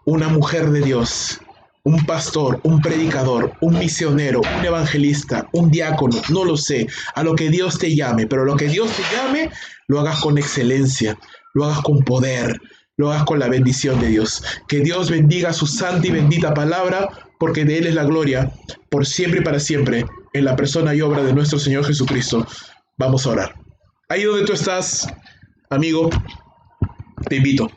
una mujer de Dios, un pastor, un predicador, un misionero, un evangelista, un diácono, no lo sé, a lo que Dios te llame, pero lo que Dios te llame, lo hagas con excelencia, lo hagas con poder, lo hagas con la bendición de Dios. Que Dios bendiga su santa y bendita palabra, porque de Él es la gloria, por siempre y para siempre, en la persona y obra de nuestro Señor Jesucristo. Vamos a orar. Ahí donde tú estás, amigo, te invito.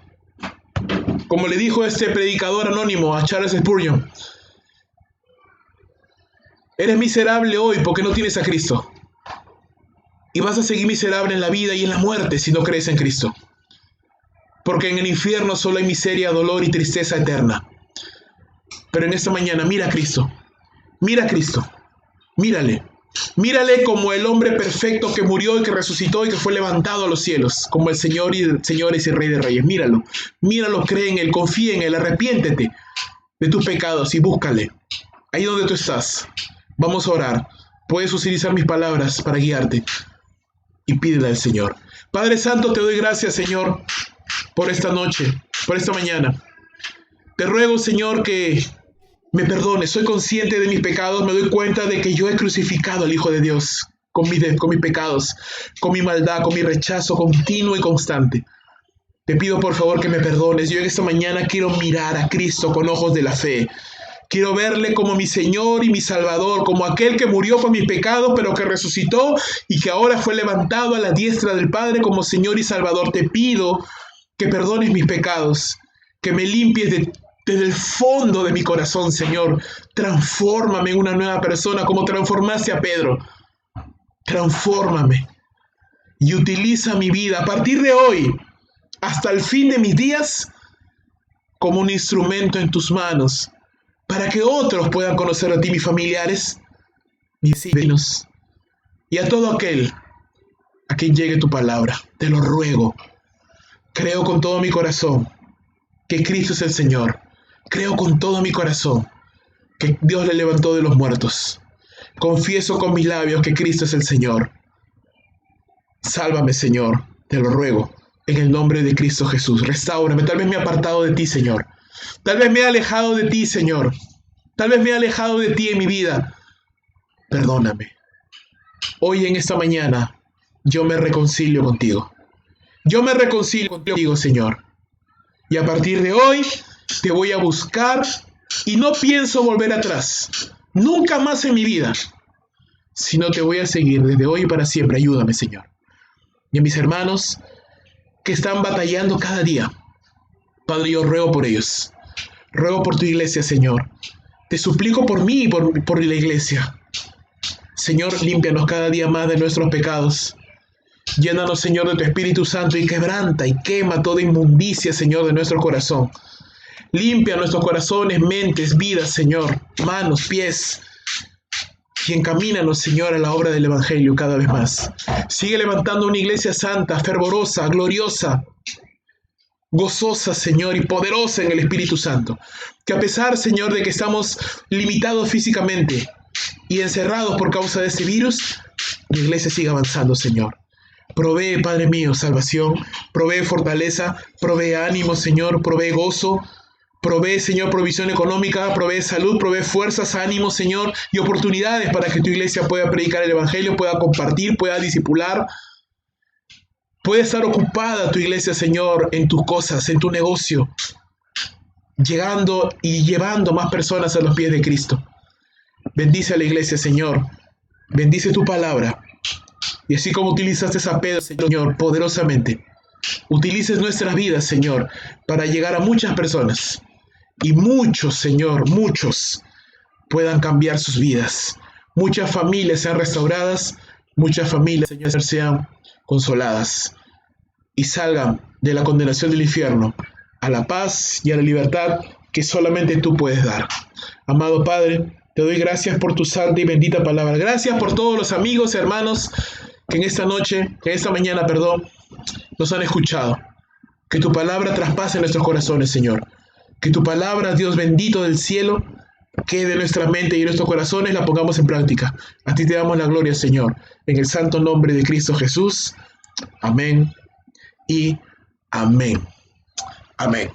Como le dijo este predicador anónimo a Charles Spurgeon, eres miserable hoy porque no tienes a Cristo. Y vas a seguir miserable en la vida y en la muerte si no crees en Cristo. Porque en el infierno solo hay miseria, dolor y tristeza eterna. Pero en esta mañana mira a Cristo. Mira a Cristo. Mírale. Mírale como el hombre perfecto que murió y que resucitó y que fue levantado a los cielos, como el Señor y señores y Rey de Reyes. Míralo. Míralo, cree en Él, confía en Él, arrepiéntete de tus pecados y búscale. Ahí donde tú estás. Vamos a orar. Puedes utilizar mis palabras para guiarte. Y pídele al Señor. Padre Santo, te doy gracias, Señor, por esta noche, por esta mañana. Te ruego, Señor, que me perdones. Soy consciente de mis pecados. Me doy cuenta de que yo he crucificado al Hijo de Dios con mis pecados, con mi maldad, con mi rechazo continuo y constante. Te pido, por favor, que me perdones. Yo en esta mañana quiero mirar a Cristo con ojos de la fe. Quiero verle como mi Señor y mi Salvador, como aquel que murió por mis pecados, pero que resucitó y que ahora fue levantado a la diestra del Padre como Señor y Salvador. Te pido que perdones mis pecados, que me limpies desde el fondo de mi corazón, Señor. Transfórmame en una nueva persona, como transformaste a Pedro. Transfórmame y utiliza mi vida a partir de hoy hasta el fin de mis días como un instrumento en tus manos, para que otros puedan conocer a ti, mis familiares, mis vecinos, y a todo aquel a quien llegue tu palabra. Te lo ruego. Creo con todo mi corazón que Cristo es el Señor. Creo con todo mi corazón que Dios le levantó de los muertos. Confieso con mis labios que Cristo es el Señor. Sálvame, Señor, te lo ruego, en el nombre de Cristo Jesús. Restáurame. Tal vez me he apartado de ti, Señor. Tal vez me he alejado de ti, Señor. Tal vez me he alejado de ti en mi vida. Perdóname. Hoy en esta mañana yo me reconcilio contigo. Yo me reconcilio contigo, Señor. Y a partir de hoy te voy a buscar y no pienso volver atrás. Nunca más en mi vida. Sino te voy a seguir desde hoy y para siempre. Ayúdame, Señor. Y a mis hermanos que están batallando cada día. Padre, yo ruego por ellos. Ruego por tu iglesia, Señor. Te suplico por mí y por la iglesia. Señor, límpianos cada día más de nuestros pecados. Llénanos, Señor, de tu Espíritu Santo y quebranta y quema toda inmundicia, Señor, de nuestro corazón. Limpia nuestros corazones, mentes, vidas, Señor, manos, pies. Y encamínanos, Señor, a la obra del Evangelio cada vez más. Sigue levantando una iglesia santa, fervorosa, gloriosa, gozosa, Señor, y poderosa en el Espíritu Santo. Que a pesar, Señor, de que estamos limitados físicamente y encerrados por causa de este virus, la iglesia siga avanzando, Señor. Provee, Padre mío, salvación, provee fortaleza, provee ánimo, Señor, provee gozo, provee, Señor, provisión económica, provee salud, provee fuerzas, ánimo, Señor, y oportunidades para que tu iglesia pueda predicar el Evangelio, pueda compartir, pueda discipular. Puede estar ocupada tu iglesia, Señor, en tus cosas, en tu negocio, llegando y llevando más personas a los pies de Cristo. Bendice a la iglesia, Señor. Bendice tu palabra. Y así como utilizaste a Pedro, Señor, poderosamente, utilices nuestras vidas, Señor, para llegar a muchas personas. Y muchos, Señor, muchos puedan cambiar sus vidas. Muchas familias sean restauradas, muchas familias, Señor, sean consoladas y salgan de la condenación del infierno a la paz y a la libertad que solamente tú puedes dar. Amado Padre, te doy gracias por tu santa y bendita palabra. Gracias por todos los amigos, hermanos que en esta noche, que en esta mañana, nos han escuchado. Que tu palabra traspase nuestros corazones, Señor. Que tu palabra, Dios bendito del cielo, quede en nuestra mente y en nuestros corazones, la pongamos en práctica. A ti te damos la gloria, Señor, en el santo nombre de Cristo Jesús. Amén y amén. Amén.